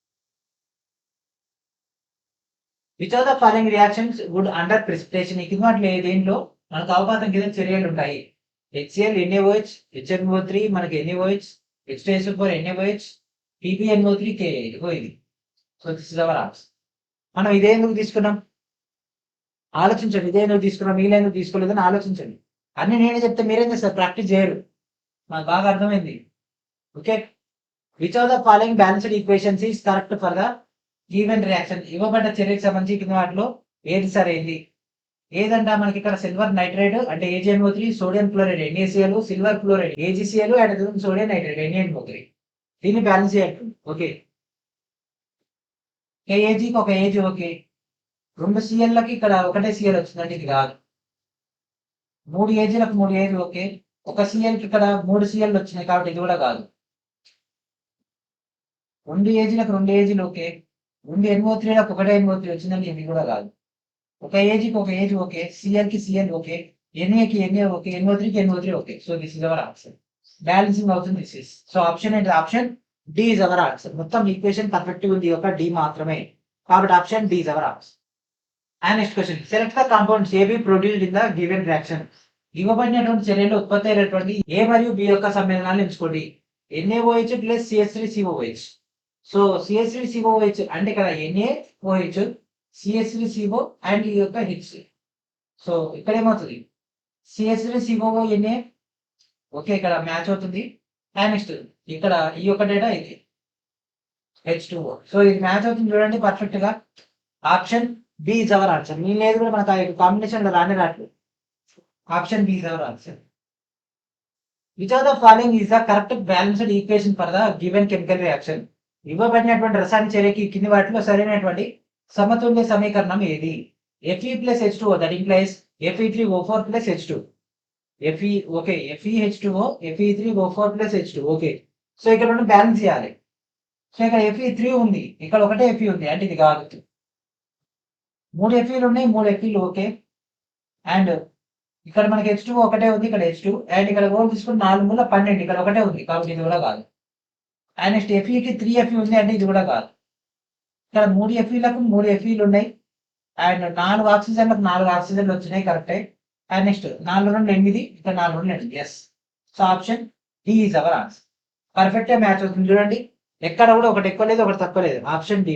Which of the following reactions would under precipitation? ఈ కింద వాటిలో దేంట్లో మనకు అవపాతం కింద చర్యలు ఉంటాయి? HCl NaOH, HNO3 మనకి NaOH, H2SO4 NaOH, PbNO3 Ka. ఇదిగో ఇది. So this is our answer. మనం ఇదే ఎందుకు తీసుకున్నాం? ఆలోచించండి. ఇదే ఎందుకు తీసుకున్నాం, మీలో ఎందుకు తీసుకోలేదని ఆలోచించండి. అన్ని నేనే చెప్తే మీరేం చేస్తారు? ప్రాక్టీస్ చేయరు. నాకు బాగా అర్థమైంది. Okay, which of the following balanced equations is correct for the given reaction? ఇవ్వబడ్డ చర్యకు సంబంధించి కింద వాటిలో ఏది సరైంది? ఏదంటే మనకి ఇక్కడ సిల్వర్ నైట్రేట్ అంటే AgNO3, sodium chloride NaCl, silver chloride AgCl and sodium nitrate NaNO3. దీన్ని బ్యాలెన్స్ చేయాలి. ఓకే, ఏజీకి ఒక ఏజీ ఓకే, 2 CLకి ఇక్కడ ఒకటే CL వచ్చిందంటే ఇది కాదు. 3 ఏజీలకు 3 ఏజీ ఓకే, ఒక CLకి ఇక్కడ 3 CL వచ్చినాయి కాబట్టి ఇది కూడా కాదు. 2 ఏజీలకు 2 ఏజీలు ఓకే, 2 NO3లకు ఒకటే NO3 వచ్చిందంటే ఇది కూడా కాదు. ఒక ఏజీకి ఒక ఏజ్ ఓకే, సిఎల్కి సిఎల్ ఓకే, ఎన్ఏకి ఎన్ఏ ఓకే, NO3కి NO3 okay. So this is our answer. Balancing అవుతుంది దిస్ ఇస్. సో ఆప్షన్ ఏంటి? Option D is our answer. మొత్తం ఈక్వేషన్ పర్ఫెక్ట్ ఉంది, ఒక డి మాత్రమే, కాబట్టి option D is our answer. And next question, select the compounds AB produced in the given reaction. ఇవ్వబడినటువంటి చర్యలో ఉత్పత్తి అయినటువంటి ఏ మరియు బి యొక్క సమ్మేళనాన్ని ఎంచుకోండి. NaOH plus CH3COOH. So CH3COOH అంటే ఇక్కడ NaOH, CH3CO అండ్ ఈ యొక్క H. సో ఇక్కడ ఏమవుతుంది? CH3COO Na ఓకే, ఇక్కడ మ్యాచ్ అవుతుంది. అండ్ నెక్స్ట్ ఇక్కడ ఈ యొక్క డేటా ఇది H2O. సో ఇది మ్యాచ్ అవుతుంది చూడండి పర్ఫెక్ట్ గా. Option B is our answer. మీ లేదు కూడా మనకు కాంబినేషన్ లో రానే రావట్లేదు. Option B is our answer. Which of the following is the correct balanced equation for the given chemical reaction? ఇవ్వబడినటువంటి రసాయన చర్యకి కింది వాటిలో సరైనటువంటి సమతుల్య సమీకరణం ఏది? Fe plus H2O that implies Fe3O4 plus H2. Fe okay, FeH2O Fe3O4 plus H2 okay. So ఇక్కడ మనం బ్యాలెన్స్ చేయాలి. సో ఇక్కడ Fe3 ఉంది, ఇక్కడ ఒకటే Fe ఉంది అంటే ఇది కాదు. 3 Feలు ఉన్నాయి, 3 Feలు ఓకే. అండ్ ఇక్కడ మనకి H2O ఒకటే ఉంది, ఇక్కడ H2 అండ్ ఇక్కడ ఓ తీసుకుని 4 మూల 12 ఇక్కడ ఒకటే ఉంది కాబట్టి ఇది కూడా కాదు. అండ్ నెక్స్ట్ Feకి 3 Fe ఉంది అంటే ఇది కూడా కాదు. ఇక్కడ 3 Feలకు 3 Feలు ఉన్నాయి అండ్ 4 ఆక్సిజన్లకు 4 ఆక్సిజన్లు వచ్చినాయి కరెక్టే. అండ్ నెక్స్ట్ 4 2 8, ఇక్కడ 4 2 8. Yes. So option D is our answer. Perfect match అవుతుంది చూడండి, ఎక్కడ కూడా ఒకటి ఎక్కువ లేదు ఒకటి తక్కువ లేదు. Option D.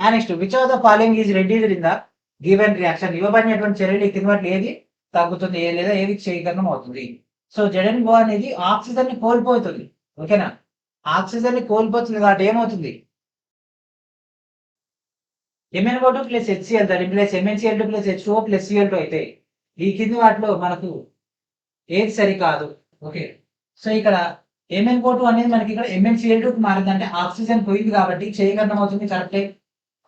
And next which of the following is reduced in the given reaction? ఇవ్వబడినటువంటి చర్యలు కింద వాటిలో ఏది తగ్గుతుంది లేదా ఏది క్షయీకరణం అవుతుంది? సో ZnO అనేది ఆక్సిజన్ ని కోల్పోతుంది. ఓకేనా, ఆక్సిజన్ ని కోల్పోతుంది కాబట్టి ఏమవుతుంది? MnO2 plus HCl that implies MnCl2 plus H2O plus Cl2 అయితే ఈ కింది వాటిలో మనకు ఏది సరికాదు? ఓకే, సో ఇక్కడ MnO2 అనేది మనకి ఇక్కడ MnCl2కి మారింది అంటే ఆక్సిజన్ పోయింది కాబట్టి క్షయీకరణం అవుతుంది కరెక్టే.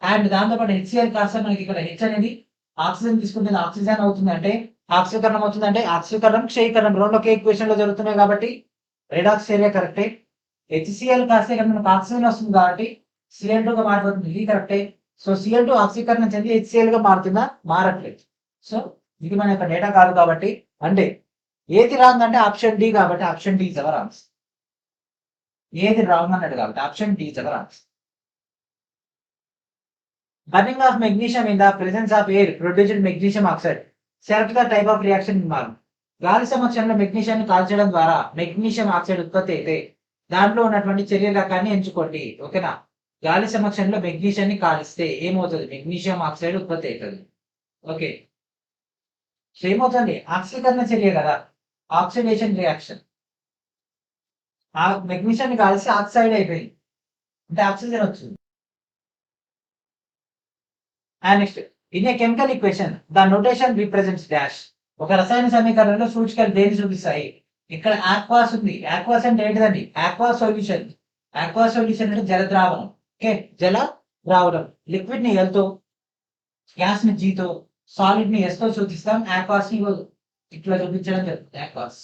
అండ్ దాంతోపాటు HCl కాస్త మనకి ఇక్కడ H అనేది ఆక్సిజన్ తీసుకుంటుంది, ఆక్సిజన్ అవుతుంది అంటే ఆక్సీకరణం అవుతుంది అంటే ఆక్సీకరణం క్షయీకరణం రెండు ఒకే ఈక్వేషన్ లో జరుగుతున్నాయి కాబట్టి రెడాక్స్ ఏరియా కరెక్టే. HCl కాస్త ఇక్కడ మనకు ఆక్సిజన్ వస్తుంది కాబట్టి Cl2 గా మారిపోతుంది, ఇది కరెక్టే. సో Cl2 ఆక్సీకరణం చెంది HCl గా మారుతుందా? మారట్లేదు. సో ఇది మన యొక్క డేటా కాదు కాబట్టి అంటే ఏది రాంగ్ అంటే ఆప్షన్ డి కాబట్టి option D is our answer. ఏది రాంగ్ అన్నాడు కాబట్టి option D is our answer. Burning of magnesium in the presence of air produced magnesium oxide. Select the type of reaction involve. గాలి సమక్షంలో మెగ్నీషియాన్ని కాల్చడం ద్వారా magnesium oxide ఉత్పత్తి అయితే దాంట్లో ఉన్నటువంటి చర్య రకాన్ని ఎంచుకోండి. ఓకేనా, గాలి సమక్షంలో మెగ్నీషియాన్ని కాలిస్తే ఏమవుతుంది? మెగ్నీషియం ఆక్సైడ్ ఉత్పత్తి అవుతుంది. ఓకే, సో ఏమవుతుంది? ఆక్సీకరణ చర్య కదా, ఆక్సిడేషన్ రియాక్షన్. ఆ మెగ్నీషియాన్ని కాల్సి ఆక్సైడ్ అయిపోయింది అంటే ఆక్సిజన్ వచ్చింది. And next in a chemical equation the notation represents dash. ఒక రసాయన సమీకరణలో సూచికలు దేని చూపిస్తాయి? ఇక్కడ ఆక్వాస్ ఉంది. ఆక్వాస్ అంటే ఏంటిదండి? Aqua solution. ఆక్వా సొల్యూషన్ అంటే జల ద్రావణం. ఓకే, జల ద్రావణం. లిక్విడ్ ని ఎల్ తో, గ్యాస్ ని G తో, సాలిడ్ ని S తో సూచిస్తాం. ఆక్వాస్ ని ఇట్లా చూపించడం జరుగుతుంది. Aqueous.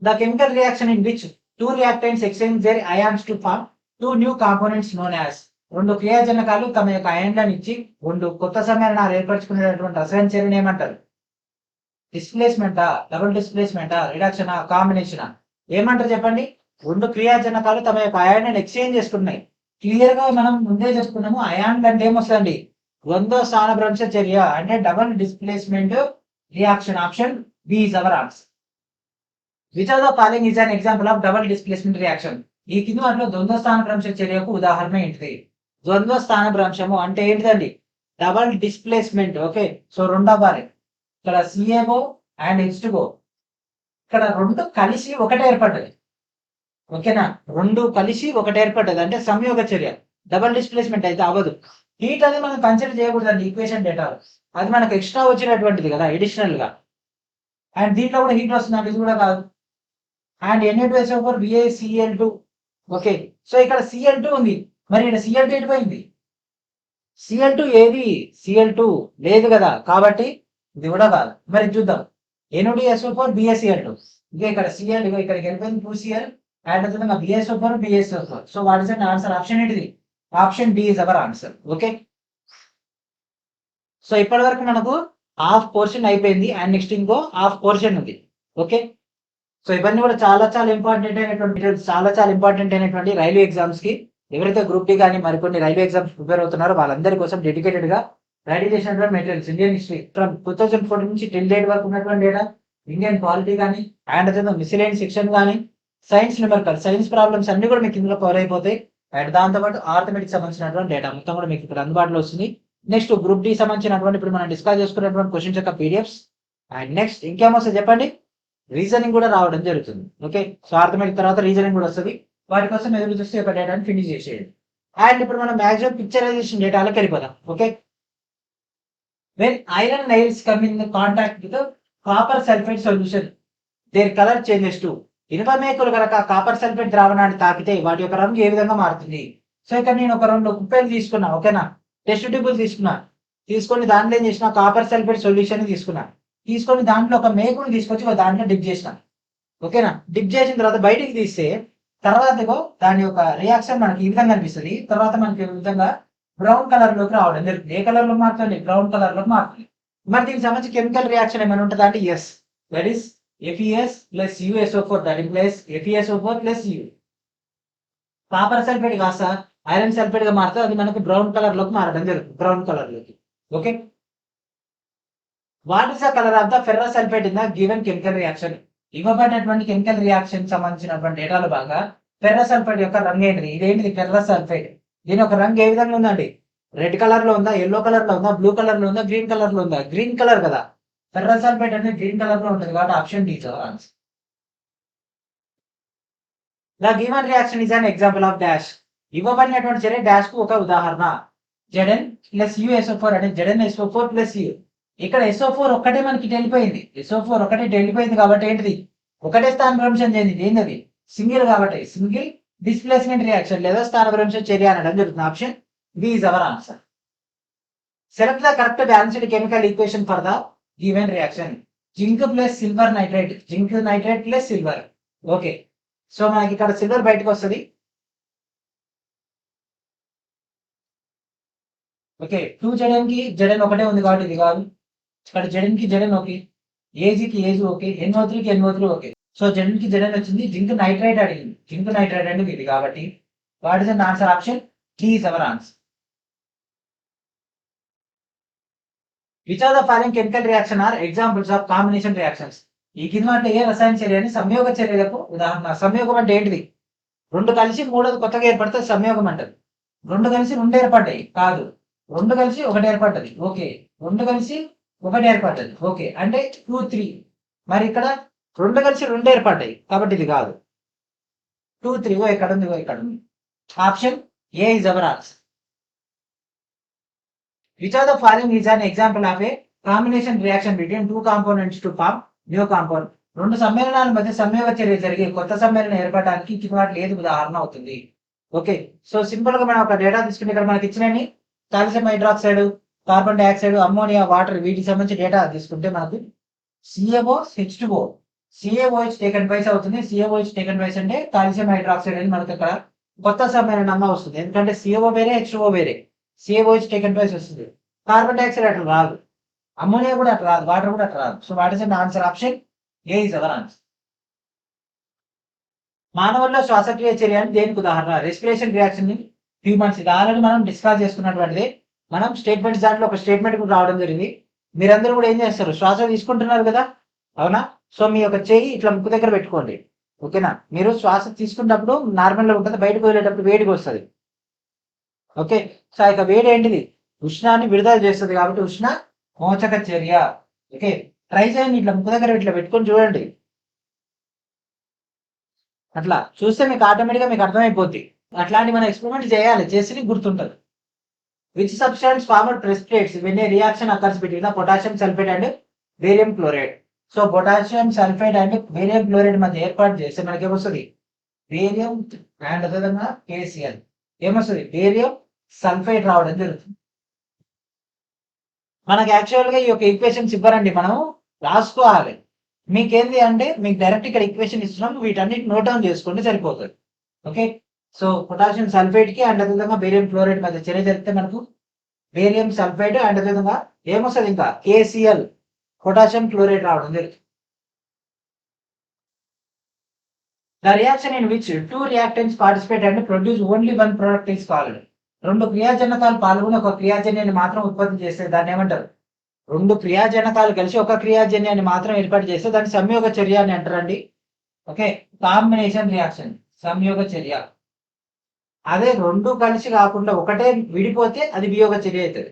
The chemical reaction in which two reactants exchange their ions to form two new components known as. రెండు క్రియాజనకాలు తమ యొక్క అయాన్లను ఇచ్చి రెండు కొత్త సమ్మేళనాలు ఏర్పరచుకునేటటువంటి రసాయన చర్యను ఏమంటారు? డిస్ప్లేస్మెంటా, డబుల్ డిస్ప్లేస్మెంటా, రిడక్షనా, కాంబినేషనా? ఏమంటారు చెప్పండి? రెండు క్రియాజనకాలు తమ యొక్క అయాన్లను ఎక్స్చేంజ్ చేసుకున్నాయి. క్లియర్ గా మనం ముందే చెప్పుకున్నాము, అయాన్ అంటే ఏమొస్తుందండి? ద్వంద్వ స్థానభ్రంశ చర్య అంటే double displacement reaction. Option B is our answer. Which of the following is an example of double displacement reaction? ఈ కింది వాటిలో ద్వంద్వ స్థానభ్రంశ చర్యకు ఉదాహరణ ఏంటిది? ద్వంద్వ స్థానభ్రంశము అంటే ఏంటిదండి? Double displacement. ఓకే, సో రెండవ బారి ఇక్కడ CaO అండ్ H2O ఇక్కడ రెండు కలిసి ఒకటే ఏర్పడ్డది. ఓకేనా, రెండు కలిసి ఒకటి ఏర్పడ్డది అంటే సంయోగ చర్య. డబల్ డిస్ప్లేస్మెంట్ అయితే అవ్వదు. హీట్ అనేది మనం కన్సిడర్ చేయకూడదండి ఈక్వేషన్ డేటా, అది మనకు ఎక్స్ట్రా వచ్చినటువంటిది కదా అడిషనల్ గా. అండ్ దీంట్లో కూడా హీట్ వస్తుంది, ఇది కూడా కాదు. And Na2SO4 BaCl2. Okay, so ఇక్కడ Cl2 ఉంది, మరి ఇక్కడ Cl2 ఎటుపోయింది? Cl2 ఏది? Cl2 లేదు కదా, కాబట్టి ఇది కూడా కాదు. మరి చూద్దాం, NaODSO4 BaCl2. ఇంకా ఇక్కడ Cl ఇక్కడికి వెళ్ళిపోయింది 2Cl, అండ్ అదేవిధంగా BaSO4 BaSO4. So what is the answer? Option ఏంటిది? Option D is our answer. Okay, so ఇప్పటి వరకు మనకు హాఫ్ పోర్షన్ అయిపోయింది, అండ్ నెక్స్ట్ ఇంకో హాఫ్ పోర్షన్ ఉంది. ఓకే, సో ఇవన్నీ కూడా చాలా చాలా ఇంపార్టెంట్ అయినటువంటి చాలా ఇంపార్టెంట్ అయినటువంటి రైల్వే ఎగ్జామ్స్ కి. ఎవరైతే గ్రూప్ డి కానీ మరికొన్ని రైల్వే ఎగ్జామ్స్ ప్రిపేర్ అవుతున్నారో వాళ్ళందరి కోసం డెడికేటెడ్ గా రెడీ చేసినటువంటి మెటీరియల్స్. ఇండియన్ హిస్టరీ ఫ్రమ్ 2014 నుంచి టిల్ డేట్ వరకు ఉన్నటువంటి డేటా, ఇండియన్ పాలిటీ కానీ, అండ్ అదే మిస్సిలేనియస్ సెక్షన్ కానీ, సైన్స్ న్యూమరికల్ సైన్స్ ప్రాబ్లమ్స్ అన్ని కూడా మీకు ఇందులో కవర్ అయిపోతాయి. అండ్ దాంతోపాటు ఆర్థమెటిక్స్ సంబంధించినటువంటి డేటా మొత్తం కూడా మీకు ఇక్కడ అందుబాటులో వస్తుంది. నెక్స్ట్ గ్రూప్ డి సంబంధించినటువంటి ఇప్పుడు మనం డిస్కస్ చేసుకున్నటువంటి క్వశ్చన్స్ యొక్క పీడిఎఫ్స్. అండ్ నెక్స్ట్ ఇంకేమొస్తుంది చెప్పండి? రీజనింగ్ కూడా రావడం జరుగుతుంది. ఓకే, సో ఆర్థమెటిక్ తర్వాత రీజనింగ్ కూడా వస్తుంది. వాటి కోసం ఎదురు చూస్తే ఒక డేటాని ఫినిష్ చేసేయండి. అండ్ ఇప్పుడు మనం మ్యాక్సిమం పిక్చరైజేషన్ డేటాలకు వెళ్ళిపోదాం. Okay, when iron nails come in contact with copper sulphate solution there colour changes to. ఇనుప మేకులు కనుక కాపర్ సల్ఫేట్ ద్రావణాన్ని తాకితే వాటి యొక్క రంగు ఏ విధంగా మారుతుంది? సో ఇక్కడ నేను ఒక 2 కుప్పలు తీసుకున్నా. ఓకేనా, టెస్ట్ ట్యూబుల్ తీసుకున్నా, తీసుకొని దాంట్లో ఏం చేసిన కాపర్ సల్ఫేట్ సొల్యూషన్ తీసుకున్నా, తీసుకొని దాంట్లో ఒక మేకుని తీసుకొచ్చి దాంట్లో డిప్ చేసిన. ఓకేనా, డిప్ చేసిన తర్వాత బయటికి తీస్తే తర్వాత దాని యొక్క రియాక్షన్ మనకి ఈ విధంగా అనిపిస్తుంది. తర్వాత మనకి ఈ విధంగా బ్రౌన్ కలర్ లోకి రావడం జరుగుతుంది. ఏ కలర్ లో మారుతుంది? బ్రౌన్ కలర్ లోకి మారుతుంది. మరి దీనికి సంబంధించి కెమికల్ రియాక్షన్ ఏమైనా ఉంటుందా అంటే yes, that is FeS plus USO4, that implies FeSO4 plus U. Copper sulphate కాస్త ఐరన్ సల్ఫేట్ గా మారుతుంది, అది మనకు బ్రౌన్ కలర్ లోకి మారడం జరుగుతుంది, బ్రౌన్ కలర్ లోకి. Okay, what is the colour of the ferrous sulphate in the given chemical reaction? ఇవ్వబడినటువంటి కెమికల్ రియాక్షన్ సంబంధించినటువంటి డేటాలో బాగా ఫెర్రస్ సల్ఫేట్ యొక్క రంగు ఏంటిది? ఇదేంటిది? Ferrous sulphate. దీని యొక్క రంగు ఏ విధంగా ఉందండి? రెడ్ కలర్ లో ఉందా, ఎల్లో కలర్ లో ఉందా, బ్లూ కలర్ లో ఉందా, గ్రీన్ కలర్ లో ఉందా? గ్రీన్ కలర్ కదా, ఫెర్రస్ సల్ఫేట్ అనేది గ్రీన్ కలర్ లో ఉంటుంది కాబట్టి option D is our answer. The given reaction is an example of dash. ఇవ్వబడినటువంటి చర్య డాష్ కు ఒక ఉదాహరణ. Zn ప్లస్ USO4 అంటే ZnSO4 ప్లస్ U. ఇక్కడ SO4 ఒక్కటే మనకి వెళ్ళిపోయింది, SO4 ఒకటే వెళ్ళిపోయింది కాబట్టి ఏంటిది? ఒకటే స్థానభ్రంశం చెందింది. ఏంటది? సింగిల్ కాబట్టి సింగిల్ డిస్ప్లేస్మెంట్ రియాక్షన్ లేదా స్థానభ్రంశం చర్య అనడం జరుగుతుంది. Option B is our answer. Select the correct balanced chemical equation for the given reaction. Zinc plus silver nitrate, zinc nitrate plus silver. Okay, so మనకి ఇక్కడ సిల్వర్ బయటకు వస్తుంది. ఓకే, 2Zn కి Zn ఒకటే ఉంది కాబట్టి ఇది కాదు. ఇక్కడ Zn కి Zn ఓకే, Ag కి Ag ఓకే, NO3 కి NO3 ఓకే. సో Zn కి Zn వచ్చింది, జింక్ నైట్రేట్ అడిగింది, జింక్ నైట్రేట్ అనేది ఇది కాబట్టి what is the answer? Option D is our answer. Which are the following chemical reaction are examples of combination reactions? ఈ కింద వాటిలో ఏ రసాయన చర్యని సంయోగ చర్యలకు ఉదాహరణ? సంయోగం అంటే ఏంటిది? రెండు కలిసి మూడోది కొత్తగా ఏర్పడితే సంయోగం అంటది. రెండు కలిసి రెండు ఏర్పడ్డాయి కాదు, రెండు కలిసి ఒకటి ఏర్పడ్డది. ఓకే, రెండు కలిసి ఒకటి ఏర్పడ్డది. ఓకే, అంటే 2, 3. మరి ఇక్కడ రెండు కలిసి రెండు ఏర్పడ్డాయి కాబట్టి ఇది కాదు. 2, 3 ఇక్కడ ఉంది, ఇక్కడ ఉంది. Option A is our answer. Which of the following is an example of a combination reaction between two components to form new compound? రెండు సమ్మేళనాల మధ్య సంయోగ చర్య జరిగి కొత్త సమ్మేళనం ఏర్పడడానికి కింద వాటిలో ఏది ఉదాహరణ అవుతుంది? ఓకే, సో సింపుల్ గా మనం ఒక డేటా తీసుకుంటే ఇక్కడ మనకి ఇచ్చినవి calcium hydroxide, carbon dioxide, ammonia, water వీటికి సంబంధించి డేటా తీసుకుంటే మనకు CaOH2O, CaOH టేకన్ ప్రైస్ అవుతుంది. CaOH టేకన్ ప్రైస్ అంటే కాల్షియం హైడ్రాక్సైడ్ అని మనకి ఇక్కడ కొత్త సమ్మేళనంగా వస్తుంది, ఎందుకంటే CO వేరే H2O వేరే, CaOH టేకన్ ప్రైస్ వస్తుంది. కార్బన్ డైఆక్సైడ్ అట్లా రాదు, అమ్మోనియా కూడా అట్లా రాదు, వాటర్ కూడా అట్లా రాదు. So what is answer? Option A is our answer. మానవుల్లో శ్వాసక్రియ చర్య అని దేనికి ఉదాహరణ? Respiration reaction in humans. ఇది ఆల్రెడీ మనం డిస్కస్ చేసుకున్నటువంటిది. మనం స్టేట్మెంట్స్ దాంట్లో ఒక స్టేట్మెంట్ కూడా రావడం జరిగింది. మీరందరూ కూడా ఏం చేస్తారు? శ్వాస తీసుకుంటున్నారు కదా, అవునా? సో మీ యొక్క చేయి ఇట్లా ముక్కు దగ్గర పెట్టుకోండి. ఓకేనా, మీరు శ్వాస తీసుకున్నప్పుడు నార్మల్ గా ఉంటుంది, బయటకు వదిలేటప్పుడు వేడిగా వస్తుంది. ఓకే, సో ఇక వేడి ఏంటిది? ఉష్ణాన్ని విడుదల చేస్తుంది కాబట్టి ఉష్ణ మోచక చర్య. ఓకే, ట్రై చేయండి, ఇట్లా ముక్కు దగ్గర ఇట్లా పెట్టుకొని చూడండి. అట్లా చూస్తే మీకు ఆటోమేటిక్గా మీకు అర్థమైపోద్ది. అట్లాంటి మనం ఎక్స్పెరిమెంట్ చేయాలి, చేసి గుర్తుంటుంది. Which substance former precipitates when a reaction occurs between the potassium sulphate and barium chloride. So potassium sulphate and barium chloride మధ్య ఏర్పాటు చేస్తే మనకి ఏమొస్తుంది? బేరియం అండ్ అదేవిధంగా కేసిఎల్ ఏమొస్తుంది? బేరియం సల్ఫేట్ రావడం జరుగుతుంది. మనకి యాక్చువల్గా ఈ యొక్క ఈక్వేషన్స్ ఇవ్వరండి, మనం రాసుకోవాలి. మీకేంది అంటే మీకు డైరెక్ట్ ఇక్కడ ఈక్వేషన్ ఇస్తున్నాం, వీటన్నిటి నోట్ డౌన్ చేసుకుంటే సరిపోతుంది. ఓకే, సో పొటాషియం సల్ఫేట్ కి అండ్ అదేవిధంగా బేరియం క్లోరైడ్ మధ్య చర్య జరిగితే మనకు బేరియం సల్ఫైడ్ అండ్ అదేవిధంగా ఏమొస్తుంది? ఇంకా కేసిఎల్ పొటాషియం క్లోరైడ్ రావడం జరుగుతుంది. The reaction in which two reactants participate and produce only one product is called. రెండు క్రియాజనకాలు పాల్గొని ఒక క్రియాజన్యాన్ని మాత్రం ఉత్పత్తి చేస్తే దాన్ని ఏమంటారు? రెండు క్రియాజనకాలు కలిసి ఒక క్రియాజన్యాన్ని మాత్రం ఏర్పాటు చేస్తే దాన్ని సంయోగ చర్య అని అంటారండి. ఓకే, కాంబినేషన్ రియాక్షన్ సంయోగ చర్య. అదే రెండు కలిసి కాకుండా ఒకటే విడిపోతే అది వియోగ చర్య అవుతుంది.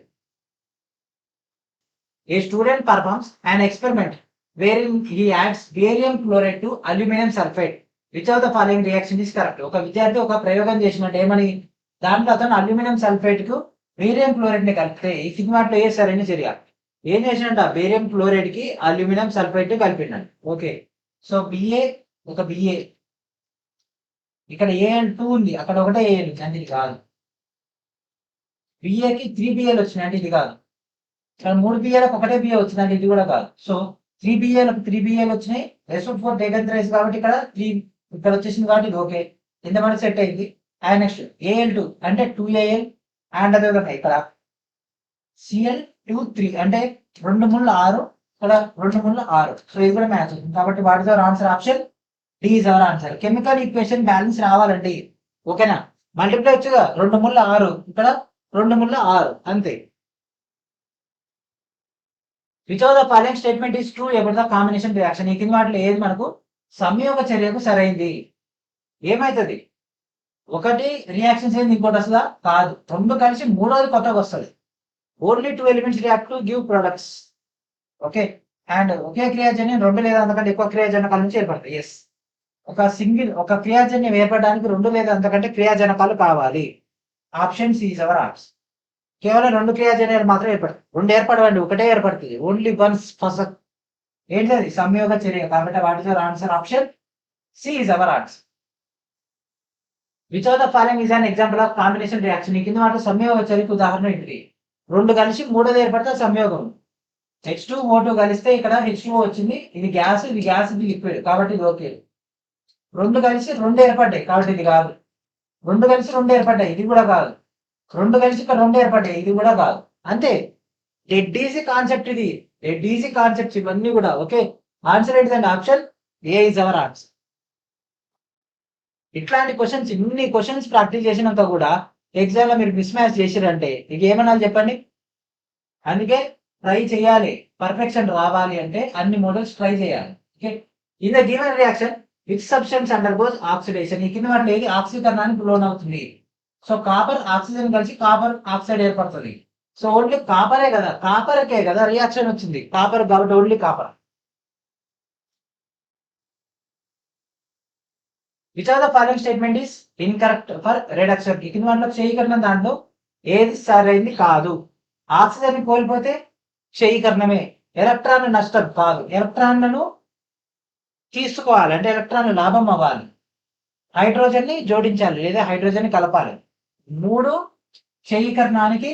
A student performs an experiment wherein he adds barium chloride to aluminum sulfate. Which of the following reaction is correct? ఒక విద్యార్థి ఒక ప్రయోగం చేసినట్టు ఏమని, దాంట్లో అతను అల్యూమినియం సల్ఫేట్ కు బేరియం క్లోరైడ్ ని కలిపితే ఈ కింది వాటిలో ఏ సరైన చర్య? ఏం చేసినట్ట? బేరియం క్లోరైడ్ కి అల్యూమినియం సల్ఫేట్ కలిపినాడు. ఓకే, సో బిఏ ఒక బిఏ, ఇక్కడ ఏఎల్ 2 ఉంది, అక్కడ ఒకటే ఏఎల్ అంటే ఇది కాదు. బిఏకి 3 బిఏలు వచ్చినాయి అంటే ఇది కాదు. ఇక్కడ 3 బిఏలకు ఒకటే బిఏ వచ్చిందంటే ఇది కూడా కాదు. సో 3 బిఏలకు 3 బిఏలు వచ్చినాయి, SO4 టేకన్ రైస్ కాబట్టి ఇక్కడ 3 ఇక్కడ వచ్చేసింది కాబట్టి ఇది ఓకే, ఎంత మనకి సెట్ అయింది. అండ్ నెక్స్ట్ AL2 అంటే 2AL అండ్ అదే విధంగా ఇక్కడ Cl2 3 అంటే 2 ముళ్ళు 6, ఇక్కడ 2 ముళ్ళు 6. సో ఇది కూడా మ్యాచ్ అవుతుంది కాబట్టి what is our answer? Option D is our answer. Chemical equation balance రావాలండి. ఓకేనా, మల్టిప్లై వచ్చుగా 2 ముళ్ళు 6, ఇక్కడ 2 ముళ్ళు 6 అంతే. Which of the following statement is true about the combination reaction? ఈ కింది వాటిలో ఏది మనకు సంయోగ చర్యకు సరైంది? ఏమైతుంది? ఒకటి రియాక్షన్స్ ఏంది, ఇంకోటి వస్తుందా? కాదు, రెండు కలిసి మూడోది కొత్తగా వస్తుంది. Only 2 elements react to give products. Okay, and ఒకే క్రియాజన్యం 2 లేదా అంతకంటే ఎక్కువ క్రియాజనకాల నుంచి ఏర్పడతాయి. ఎస్, ఒక క్రియాజన్యం ఏర్పడడానికి 2 లేదా అంతకంటే క్రియాజనకాలు కావాలి. Option C is our answer. కేవలం 2 క్రియాజన్యాలు మాత్రం ఏర్పడతాయి, 2 ఏర్పడవండి, ఒకటే ఏర్పడుతుంది. ఓన్లీ వన్స్ ఫస్ట్ ఏంటది? సంయోగ చర్య. కాబట్టి what is our answer? Option C is our answer. Which of the following is an example of combination reaction? ఈ కింద మాట సంయోగ చర్యకు ఉదాహరణ ఏంటిది? 2 కలిసి మూడోది ఏర్పడితే సంయోగం. H2O2 కలిస్తే ఇక్కడ H2O వచ్చింది, ఇది గ్యాస్, ఇది గ్యాస్, ఇది లిక్విడ్ కాబట్టి ఇది ఓకే. 2 కలిసి 2 ఏర్పడ్డాయి కాబట్టి ఇది కాదు. 2 కలిసి 2 ఏర్పడ్డాయి, ఇది కూడా కాదు. 2 కలిసి ఇక్కడ 2 ఏర్పడ్డాయి, ఇది కూడా కాదు. అంతే, డెడ్ ఈజీ కాన్సెప్ట్ ఇది, డెడ్ ఈజీ కాన్సెప్ట్స్ ఇవన్నీ కూడా. ఓకే, ఆన్సర్ ఏంటిదండి? Option A is our answer. ఇట్లాంటి క్వశ్చన్స్, ఇన్ని క్వశ్చన్స్ ప్రాక్టీస్ చేసినాక కూడా ఎగ్జామ్ లో మీరు మిస్ మ్యాచ్ చేసిరంటే మీకు ఏమన్నా చెప్పండి. అందుకే ట్రై చేయాలి, పర్ఫెక్షన్ రావాలి అంటే అన్ని మోడల్స్ ట్రై చేయాలి. Okay, in the given reaction which substance undergoes oxidation? ఈ కింద వాటిలో ఏది ఆక్సీకరణానికి లోన్ అవుతుంది? సో కాపర్ ఆక్సిజన్ కలిసి కాపర్ ఆక్సైడ్ ఏర్పడుతుంది. సో ఓన్లీ కాపరే కదా, కాపర్కే కదా రియాక్షన్ వచ్చింది, కాపర్ కాబట్టి only copper. Which of the following statement is incorrect for reduction? ఈ కింద వాటిలో క్షయీకరణ దాంట్లో ఏది సరైంది కాదు? ఆక్సిజన్ కోల్పోతే క్షయీకరణమే, ఎలక్ట్రాన్ నష్టం కాదు, ఎలక్ట్రాన్లను తీసుకోవాలి అంటే ఎలక్ట్రాన్ లాభం అవ్వాలి, హైడ్రోజన్ ని జోడించాలి లేదా హైడ్రోజన్ ని కలపాలి. 3 క్షయీకరణానికి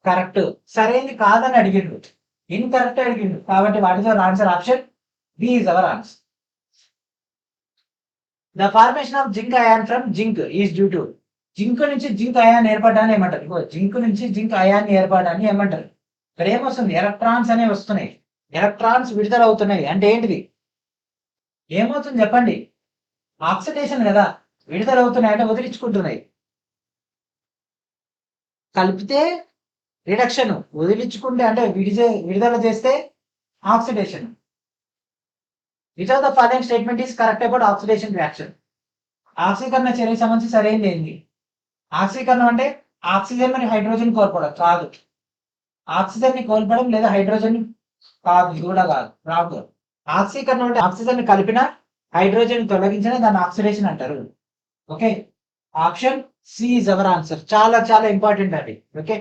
కరెక్ట్, సరైనది కాదని అడిగిండు, ఇన్కరెక్ట్ అడిగిండు కాబట్టి what is our answer? Option B is our answer. The formation of zinc ion from zinc is due to? Zinc నుంచి జింక్ అయాన్ ఏర్పడడాన్ని ఏమంటారు? జింక్ నుంచి జింక్ అయాన్ ఏర్పడడాన్ని ఏమంటారు? ఇక్కడ ఏమొస్తుంది? ఎలక్ట్రాన్స్ అనేవి వస్తున్నాయి, ఎలక్ట్రాన్స్ విడుదల అవుతున్నాయి అంటే ఏంటిది? ఏమవుతుంది చెప్పండి? ఆక్సిడేషన్ కదా, విడుదల అవుతున్నాయి అంటే వదిలించుకుంటున్నాయి. కలిపితే రిడక్షన్, వదిలించుకుంటే అంటే విడుదల చేస్తే oxidation. Which of the following statement is correct about oxidation reaction? ఆక్సీకరణ చర్య సంబంధించి సరైనది ఏంటి? ఆక్సీకరణం అంటే ఆక్సిజన్ మరియు హైడ్రోజన్ కోల్పోవడం కాదు, ఆక్సిజన్ ని కోల్పోవడం లేదా హైడ్రోజన్ కాదు, ఇది కూడా కాదు, రాదు. ఆక్సీకరణం అంటే ఆక్సిజన్ ని కలిపినా హైడ్రోజన్ తొలగించిన దాన్ని ఆక్సిడేషన్ అంటారు. Okay, option C is our answer. చాలా చాలా ఇంపార్టెంట్ అది. ఓకే,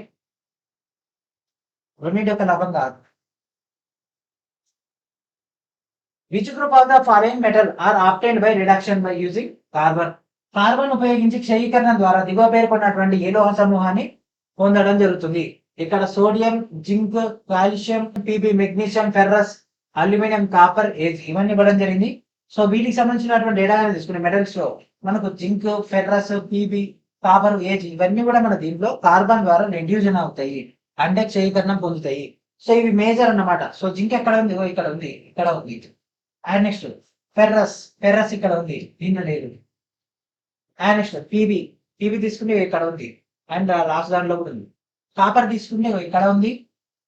రెండింటి యొక్క లభం కాదు. Which group of the following metal are obtained by reduction by using carbon? Carbon ఉపయోగించి క్షయీకరణ ద్వారా దిగువ పేర్కొన్నటువంటి ఏ లోహ సమూహాన్ని పొందడం జరుగుతుంది? ఇక్కడ sodium, zinc, calcium, PB, magnesium, ferrous, aluminium, copper, age ఇవన్నీ ఇవ్వడం జరిగింది. సో వీటికి సంబంధించినటువంటి డేటా తీసుకునే మెటల్స్ లో మనకు zinc, ferrous, PB, copper, age ఇవన్నీ కూడా మన దీంట్లో కార్బన్ ద్వారా రెడ్యూజన్ అవుతాయి, అంటే క్షయీకరణం పొందుతాయి. సో ఇవి మేజర్ అన్నమాట. సో జింక్ ఎక్కడ ఉంది? ఇక్కడ ఉంది, ఇక్కడ ఉంది. అండ్ నెక్స్ట్ ఫెర్రస్, ఫెర్రస్ ఇక్కడ ఉంది, దీంట్లో లేదు. అండ్ నెక్స్ట్ పీబీ, పీబీ తీసుకుంటే ఇక్కడ ఉంది, అండ్ లాస్ట్ దాంట్లో కూడా ఉంది. కాపర్ తీసుకుంటే ఇక్కడ ఉంది,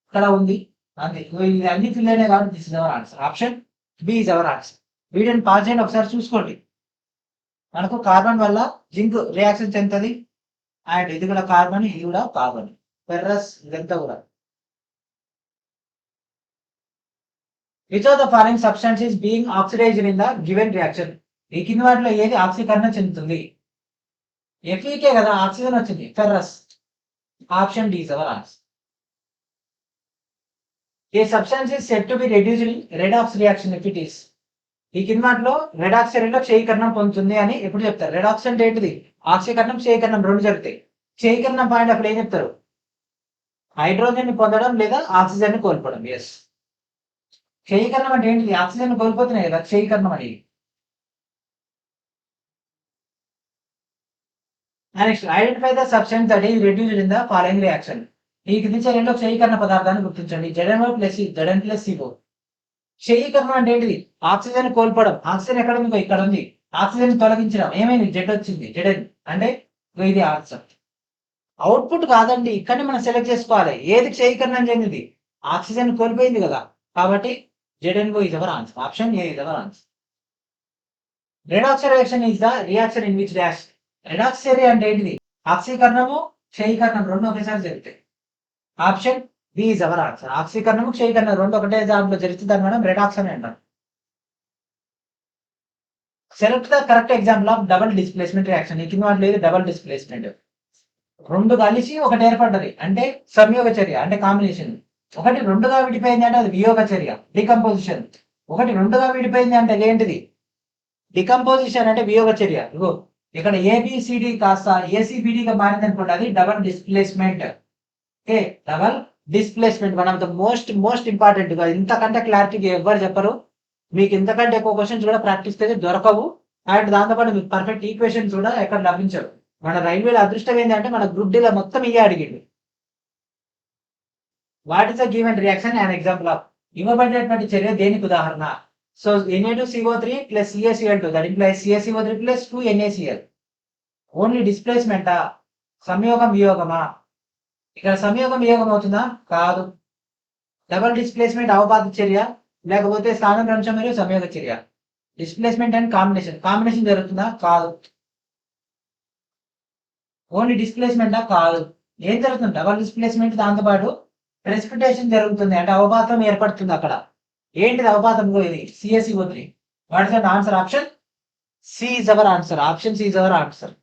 ఇక్కడ ఉంది, అంతే. ఇది అన్ని ఫిల్లనే కాబట్టి this is our answer. Option B is our answer. వీడియోని పాస్ చేయండి, ఒకసారి చూసుకోండి. మనకు కార్బన్ వల్ల జింక్ రియాక్షన్ చెందుతుంది, అండ్ ఇది కూడా కార్బన్, ఇది కూడా కార్బన్, ఫెర్రస్ ఇదంతా కూడా. Which of the following substance is being oxidised in the given reaction? ఈ కింద వాటిలో ఏది ఆక్సీకరణ చెందుతుంది? ఎఫ్ఈకే కదా ఆక్సిజన్ వచ్చింది, ferrous. Option D is our answer. A substance is said to be reduced in redox reaction if it is? ఈ కింద వాటిలో రెడాక్స్ చర్యలో క్షయీకరణం పొందుతుంది అని ఎప్పుడు చెప్తారు? రెడాక్స్ అంటే ఏంటిది? ఆక్సీకరణం, క్షయీకరణం రెండు జరుగుతాయి. క్షయీకరణం పాయింట్ అప్పుడు ఏం చెప్తారు? హైడ్రోజన్ ని పొందడం లేదా ఆక్సిజన్ ని కోల్పోవడం. ఎస్, క్షయీకరణం అంటే ఏంటిది? ఆక్సిజన్ కోల్పోతున్నాయి కదా క్షయీకరణం అని. Next identify the substance that is reduced in the following reaction. ఈ కింది చర్యలో క్షయీకరణ పదార్థాన్ని గుర్తించండి. ZnO+C. క్షయీకరణం అంటే ఏంటిది? ఆక్సిజన్ కోల్పోవడం. ఆక్సిజన్ ఎక్కడ ఉంది? ఇక్కడ ఉంది. ఆక్సిజన్ తొలగించడం ఏమైంది? జెడ్ వచ్చింది, జెడ్ అంటే ఇది ఆన్సర్. అవుట్పుట్ కాదండి, ఇక్కడనే మనం సెలెక్ట్ చేసుకోవాలి ఏది క్షయీకరణం చెందింది. ఆక్సిజన్ కోల్పోయింది కదా, కాబట్టి ZnO is our answer. Option A is our answer. Redox reaction is the reaction in which dash? Redox చర్య అంటే ఏంటిది? ఆక్సీకరణము, క్షయీకరణం రెండు ఒకేసారి జరుగుతాయి. Option B is our answer. ఆక్సీకరణము, క్షయీకరణం రెండు ఒకటే దాంట్లో జరిగితే దాన్ని మనం రెడాక్స్ అని అంటాం. Select the correct example of double displacement reaction. ఈ కింద వాటిలో డబుల్ డిస్ప్లేస్మెంట్. రెండు కలిసి ఒకటి ఏర్పడ్డది అంటే సంయోగ చర్య, అంటే కాంబినేషన్. ఒకటి రెండుగా విడిపోయింది అంటే అది వియోగ చర్య, డికంపోజిషన్. ఒకటి రెండుగా విడిపోయింది అంటే ఏంటిది? డికంపోజిషన్ అంటే వియోగ చర్య. ఇగో ఇక్కడ ఏబిసిడి కాస్త ఏసీబిడిగా మారింది అనుకోండి, అది double displacement. Okay, double displacement one of the most important. ఇంతకంటే క్లారిటీగా ఎవరు చెప్పరు. మీకు ఇంతకంటే ఎక్కువ క్వశ్చన్స్ కూడా ప్రాక్టీస్ అయితే దొరకవు, అండ్ దాంతోపాటు మీకు పర్ఫెక్ట్ ఈక్వేషన్స్ కూడా ఎక్కడ లభించవు. మన రైల్వేల అదృష్టం ఏంటంటే మన గ్రూప్ డీలో మొత్తం ఇవే అడిగిండు. What is the given reaction and example of? ఇవ్వబడినటువంటి చర్య దేనికి ఉదాహరణ? So Na2CO3 plus CaCl2, that implies CaCO3 plus 2NaCl. Only డిస్ప్లేస్మెంటా? సంయోగం వియోగమా? ఇక్కడ సంయోగం వియోగం అవుతుందా? కాదు. డబల్ డిస్ప్లేస్మెంట్ అవపాత చర్య, లేకపోతే స్థానభ్రంశం మరియు సంయోగ చర్య. డిస్ప్లేస్మెంట్ అండ్ కాంబినేషన్ జరుగుతుందా? కాదు. ఓన్లీ డిస్ప్లేస్మెంటా? కాదు. ఏం జరుగుతుంది? డబల్ డిస్ప్లేస్మెంట్ దాంతోపాటు ప్రెసిపిటేషన్ జరుగుతుంది, అంటే అవపాతం ఏర్పడుతుంది అక్కడ. ఏంటిది అవపాతం? ఇది CaCO3. What is the answer? Option C is our answer. Option C is our answer.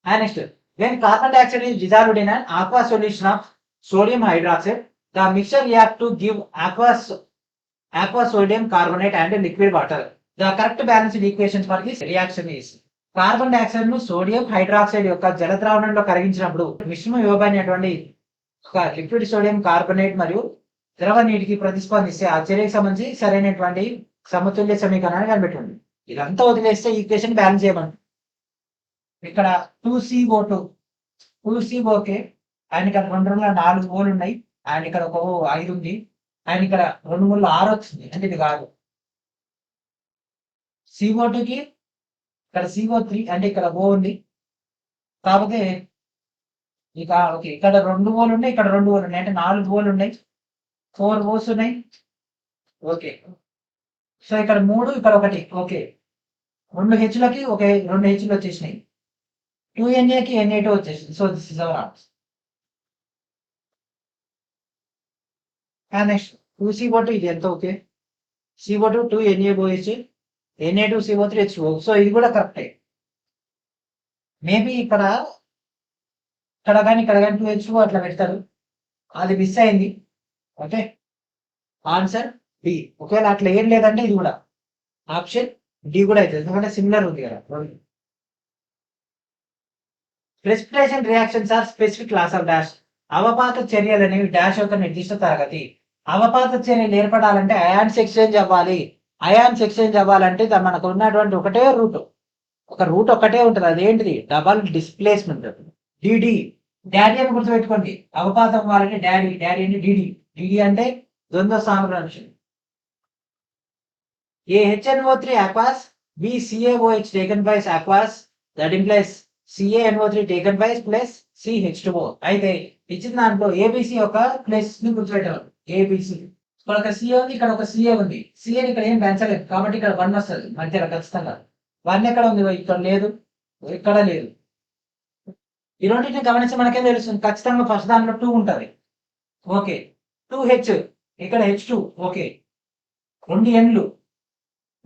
And next, when carbon dioxide is dissolved in an aqua solution of sodium hydroxide, the mixture react to give aqua sodium carbonate and liquid water. The correct balanced equation for this reaction is: carbon dioxide ను sodium hydroxide యొక్క జలద్రావణంలో కరిగించినప్పుడు మిశ్రమం ఇవ్వబడినటువంటి ఒక liquid sodium carbonate మరియు ద్రవ నీటికి ప్రతిస్పందిస్తే ఆ చర్యకు సంబంధించి సరైనటువంటి సమతుల్య సమీకరణాన్ని కనిపెట్టండి. ఇదంతా వదిలేస్తే ఈక్వేషన్ బ్యాలెన్స్ చేయమని. ఇక్కడ 2CO2 అండ్ ఇక్కడ 2 ఓలు ఉన్నాయి, అండ్ ఇక్కడ ఒక 5 ఉంది, అండ్ ఇక్కడ 2 6 వచ్చింది, అంటే ఇది కాదు. CO2కి ఇక్కడ CO3 అంటే ఇక్కడ O ఉంది, కాకపోతే ఇక ఓకే ఇక్కడ 2 ఓలు ఉన్నాయి, ఇక్కడ 2 ఓలు ఉన్నాయి, అంటే 4 ఓలు ఉన్నాయి, 4 ఓస్ ఉన్నాయి. ఓకే, సో ఇక్కడ 3, ఇక్కడ 1. ఓకే, 2 హెచ్లకి 2 హెచ్లు వచ్చేసినాయి, 2Na కి Na2 వచ్చేసింది. So this is our answer. Next 2CO2 ఇది ఎంత? Okay, CO2 2 NaOH Na2 CO3 H2O. So ఇది కూడా కరెక్టే. మేబీ ఇక్కడ కానీ 2 H2O అట్లా పెడతారు, అది మిస్ అయింది. Okay, answer D. ఒకవేళ అట్లా ఏం లేదంటే ఇది కూడా ఆప్షన్ డి కూడా అవుతుంది, ఎందుకంటే సిమిలర్ ఉంది కదా. Precipitation reactions are specific class of dash. అవపాత చర్యలు అనేవి డాష్ యొక్క నిర్దిష్ట తరగతి. అవపాత చర్యలు ఏర్పడాలంటే అయాన్స్ ఎక్స్చేంజ్ అవ్వాలి. అయాన్స్ ఎక్స్చేంజ్ అవ్వాలంటే మనకు ఉన్నటువంటి ఒకటే రూట్, ఒక రూట్ ఒక్కటే ఉంటుంది, అదేంటిది డబల్ డిస్ప్లేస్మెంట్. డిడి డాడీ అని గుర్తుపెట్టుకోండి. అవపాతం అవ్వాలంటే డాడీ, డాడీ అంటే డిడి. డిడి అంటే ద్వంద్వ సామర్థ్యం. A HNO3 aqueous, B CaOH taken by aqueous, that implies CaNO3 taken by plus CH2O. అయితే ఇచ్చిన దాంట్లో ఏబిసి యొక్క ప్లస్ ని గుర్తుపెట్టాలి. ఏబిసి ఇక్కడ ఒక సిఏ ఉంది, ఇక్కడ ఒక సిఏ ఉంది. సిఏని ఇక్కడ ఏం పెంచలేదు కాబట్టి ఇక్కడ 1 వస్తుంది మధ్యలో ఖచ్చితంగా. 1 ఎక్కడ ఉంది? ఇక్కడ లేదు, ఇక్కడ లేదు. ఈ రెండింటిని గమనించి మనకేం తెలుస్తుంది? ఖచ్చితంగా ఫస్ట్ దాంట్లో 2 ఉంటుంది. ఓకే, 2H ఇక్కడ H2. ఓకే, 2 Nలు,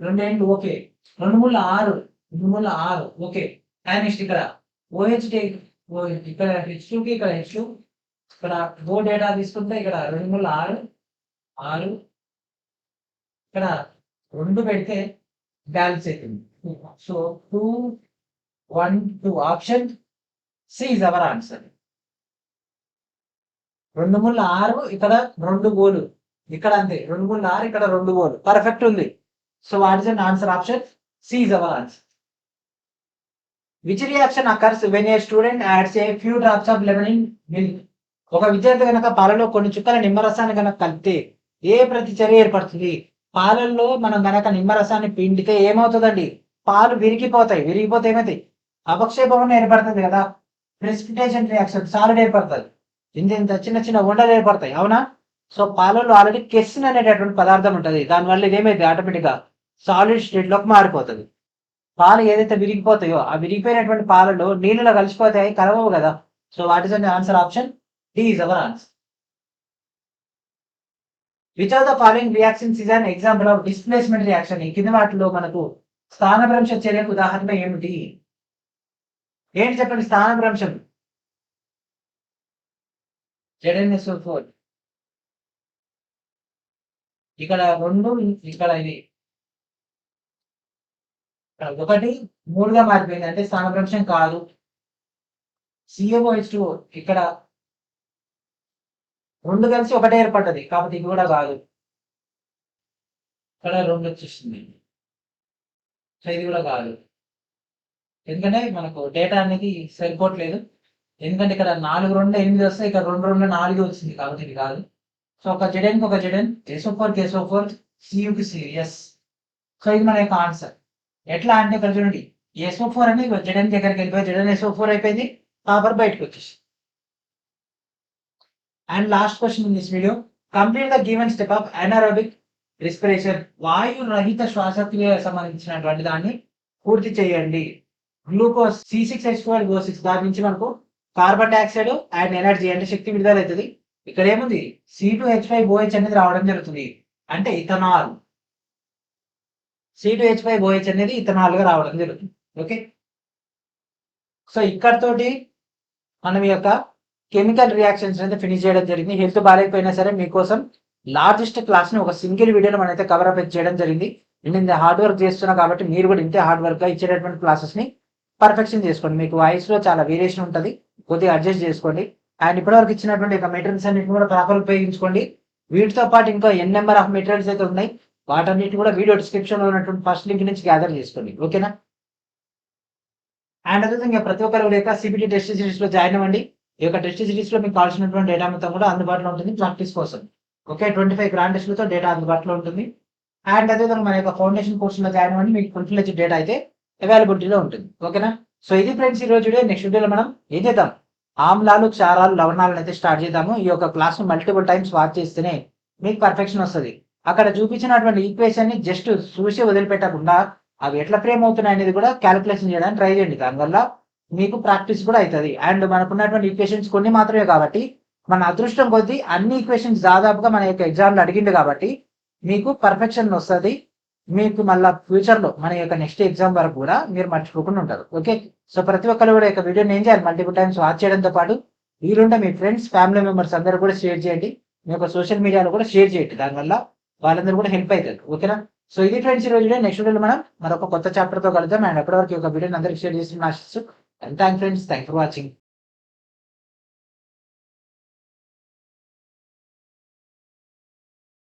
2 Nలు. ఓకే, 2 మూల 6, 2 మూల 6. ఓకే, నెక్స్ట్ ఇక్కడ OH ఇక్కడ H2కి ఇక్కడ H2. ఇక్కడ ఓ డేటా తీసుకుంటే ఇక్కడ 2 మూల 6, 6. ఇక్కడ 2 పెడితే బ్యాలెన్స్ అవుతుంది. So 2 1 2 option C is our answer. 2 మూల 6 ఇక్కడ 2 గోలు, ఇక్కడ అంతే 2 మూల 6 ఇక్కడ 2 గోలు. పర్ఫెక్ట్ ఉంది. So what is an answer? Option C is our answer. Which reaction occurs when a student adds a few drops of lemon in milk. ఒక విద్యార్థి కనుక పాలలో కొన్ని చుక్కల నిమ్మరసాన్ని కనుక కలిపితే ఏ ప్రతిచర్య ఏర్పడుతుంది? పాలల్లో మనం కనుక నిమ్మరసాన్ని పిండితే ఏమవుతుందండి? పాలు విరిగిపోతాయి. విరిగిపోతే ఏమైతే అపక్షేపం ఏర్పడుతుంది కదా. ప్రెసిపిటేషన్ రియాక్షన్ సాలిడ్ ఏర్పడుతుంది. ఇంత చిన్న చిన్న ఉండలు ఏర్పడతాయి, అవునా? సో పాలలో ఆల్రెడీ కెసిన్ అనేటటువంటి పదార్థం ఉంటుంది. దానివల్ల ఇదేమైతే ఆటోమేటిక్గా సాలిడ్ స్టేట్ లోకి మారిపోతుంది. పాలు ఏదైతే విరిగిపోతాయో ఆ విరిగిపోయినటువంటి పాలలో నీళ్ళలో కలిసిపోతాయి, కలవవు కదా. So what is an answer? Option D is our answer. Which of the following reactions is an example of displacement reaction. ఈ కింద వాటిలో మనకు స్థానభ్రంశ చర్యకు ఉదాహరణ ఏమిటి? ఏంటి చెప్పండి స్థానభ్రంశం? ZnSO4 ఇక్కడ 2, ఇక్కడ ఇది 1 3గా మారిపోయింది, అంటే స్థానభ్రంశం కాదు. CaOH2 ఇక్కడ 2 కలిసి ఒకటే ఏర్పడ్డది కాబట్టి ఇది కూడా కాదు. ఇక్కడ 2 వచ్చేసింది, సో ఇది కూడా కాదు. ఎందుకంటే మనకు డేటా అనేది సరిపోవట్లేదు. ఎందుకంటే ఇక్కడ 4 2 8 వస్తాయి, ఇక్కడ 2 2 4 వచ్చింది కాబట్టి ఇది కాదు. సో ఒక జెడెన్కి ఒక జెడెన్, SO4 Cuకి సిఎస్. సో ఇది మన యొక్క ఆన్సర్. ఎట్లా అంటే ఇక్కడ చూడండి, SO4 అని జెడెన్ దగ్గరికి వెళ్ళిపోయి జెడెన్ SO4 అయిపోయింది, కాపర్ బయటకు వచ్చేసి. And last question in this video, complete the given step of anaerobic respiration. వాయు రహిత శ్వాసక్రియ సంబంధించినటువంటి దాన్ని పూర్తి చేయండి. గ్లూకోజ్ C6H12O6 దాని నుంచి మనకు కార్బన్ డైఆక్సైడ్ అండ్ ఎనర్జీ అంటే శక్తి విడుదల అవుతుంది. ఇక్కడ ఏముంది? C2H5OH అనేది రావడం జరుగుతుంది, అంటే ఇథనాల్. C2H5OH అనేది ఇథనాల్ గా రావడం జరుగుతుంది. ఓకే, సో ఇక్కడతోటి మనం యొక్క కెమికల్ రియాక్షన్స్ అయితే ఫినిష్ చేయడం జరిగింది. హెల్త్ బాగాలేకపోయినా సరే మీకోసం లార్జెస్ట్ క్లాస్ ని ఒక సింగిల్ వీడియోలో మనం అయితే కవర్ అప్ చేయడం జరిగింది. నేను ఇంత హార్డ్ వర్క్ చేస్తున్నా కాబట్టి మీరు కూడా ఇంతే హార్డ్ వర్క్ గా ఇచ్చేటటువంటి క్లాసెస్ ని పర్ఫెక్షన్ చేసుకోండి. మీకు వాయిస్ లో చాలా వేరియేషన్ ఉంటుంది, కొద్దిగా అడ్జస్ట్ చేసుకోండి. అండ్ ఇప్పటివరకు ఇచ్చినటువంటి మెటీరియల్స్ అన్నింటిని కూడా ప్రాపర్ ఉపయోగించుకోండి. వీటితో పాటు ఇంకా ఎన్ నెంబర్ ఆఫ్ మెటీరియల్స్ అయితే ఉన్నాయి, వాటన్నిటి కూడా వీడియో డిస్క్రిప్షన్ లో ఉన్నటువంటి ఫస్ట్ లింక్ నుంచి గ్యాదర్ చేసుకోండి. ఓకేనా? అండ్ అదేవిధంగా ప్రతి ఒక్కరు యొక్క సిబిటి టెస్ట్ సిరీస్ లో జాయిన్ అవ్వండి. ఈ యొక్క టెస్ట్ సిరీస్ లో మీకు కావాల్సినటువంటి డేటా మొత్తం కూడా అందుబాటులో ఉంటుంది ప్రాక్టీస్ కోసం. ఓకే, 25 గ్రాండ్ టెస్ట్లతో డేటా అందుబాటులో ఉంటుంది. అండ్ అదేవిధంగా మన యొక్క ఫౌండేషన్ కోర్సులో జాయిన్ అవ్వండి, మీకు ఫుల్ ఫ్లెడ్జ్డ్ డేటా అయితే అవైలబిలిటీలో ఉంటుంది. ఓకేనా? సో ఇది ఫ్రెండ్స్ ఈ రోజు వీడియో. నెక్స్ట్ వీడియోలో మనం ఏం చేద్దాం? ఆమ్లాలు, క్షారాలు, లవణాలను అయితే స్టార్ట్ చేద్దాము. ఈ యొక్క క్లాస్ మల్టిపుల్ టైమ్స్ వాచ్ చేస్తేనే మీకు పర్ఫెక్షన్ వస్తుంది. అక్కడ చూపించినటువంటి ఈక్వేషన్ ని జస్ట్ చూసి వదిలిపెట్టకుండా అవి ఎట్లా ఫ్రేమ్ అవుతున్నాయి అనేది కూడా క్యాలిక్యులేషన్ చేయడానికి ట్రై చేయండి. దానివల్ల మీకు ప్రాక్టీస్ కూడా అవుతుంది. అండ్ మనకున్నటువంటి ఈక్వేషన్స్ కొన్ని మాత్రమే కాబట్టి మన అదృష్టం కొద్దీ అన్ని ఈక్వేషన్స్ దాదాపుగా మన యొక్క ఎగ్జామ్లో అడిగింది కాబట్టి మీకు పర్ఫెక్షన్ వస్తుంది. మీకు మళ్ళీ ఫ్యూచర్లో మన యొక్క నెక్స్ట్ ఎగ్జామ్ వరకు కూడా మీరు మర్చిపోకుండా ఉంటారు. ఓకే, సో ప్రతి ఒక్కరు కూడా యొక్క వీడియోని ఏం చేయాలి, మల్టిపుల్ టైమ్స్ వాచ్ చేయడంతో పాటు వీలుంటే మీ ఫ్రెండ్స్ ఫ్యామిలీ మెంబర్స్ అందరూ కూడా షేర్ చేయండి. మీ యొక్క సోషల్ మీడియాలో కూడా షేర్ చేయండి. దానివల్ల వాళ్ళందరూ కూడా హెల్ప్ అవుతారు. ఓకేనా, సో ఇది ఫ్రెండ్స్ ఈ రోజు. నెక్స్ట్ వీడియోలో మనం మరొక కొత్త చాప్టర్తో కలుద్దాం. అండ్ అప్పటి వరకు ఈ యొక్క వీడియోని అందరికీ షేర్ చేసి ఆశిస్తూ thank friends, thank for watching.